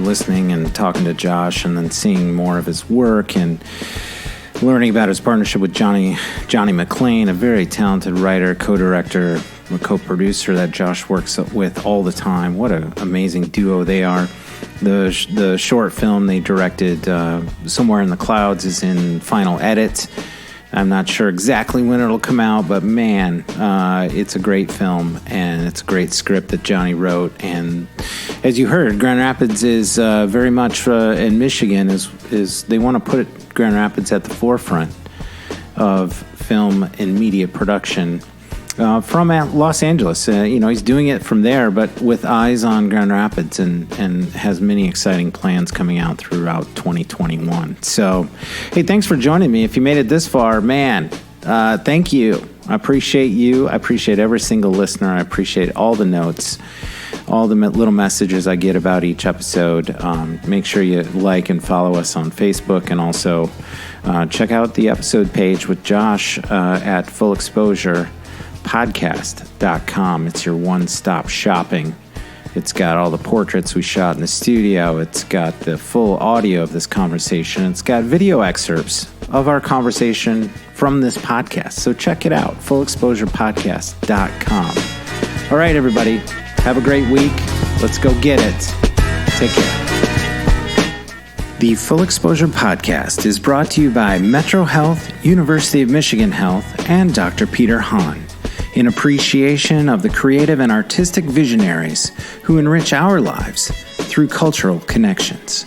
listening and talking to Josh and then seeing more of his work and learning about his partnership with Johnny McClean, a very talented writer, co-director, co-producer that Josh works with all the time. What an amazing duo they are. The short film they directed, Somewhere in the Clouds, is in final edit. I'm not sure exactly when it'll come out, but man, it's a great film, and it's a great script that Johnny wrote. And as you heard, Grand Rapids is very much in Michigan. Is they want to put Grand Rapids at the forefront of film and media production from Los Angeles. He's doing it from there, but with eyes on Grand Rapids, and has many exciting plans coming out throughout 2021. So, hey, thanks for joining me. If you made it this far, man, thank you. I appreciate you. I appreciate every single listener. I appreciate all the notes, all the little messages I get about each episode. Make sure you like and follow us on Facebook, and also check out the episode page with Josh at fullexposurepodcast.com. It's your one-stop shopping. It's got all the portraits we shot in the studio. It's got the full audio of this conversation. It's got video excerpts of our conversation from this podcast. So check it out, fullexposurepodcast.com. All right, everybody, have a great week. Let's go get it. Take care. The Full Exposure Podcast is brought to you by Metro Health, University of Michigan Health, and Dr. Peter Hahn, in appreciation of the creative and artistic visionaries who enrich our lives through cultural connections.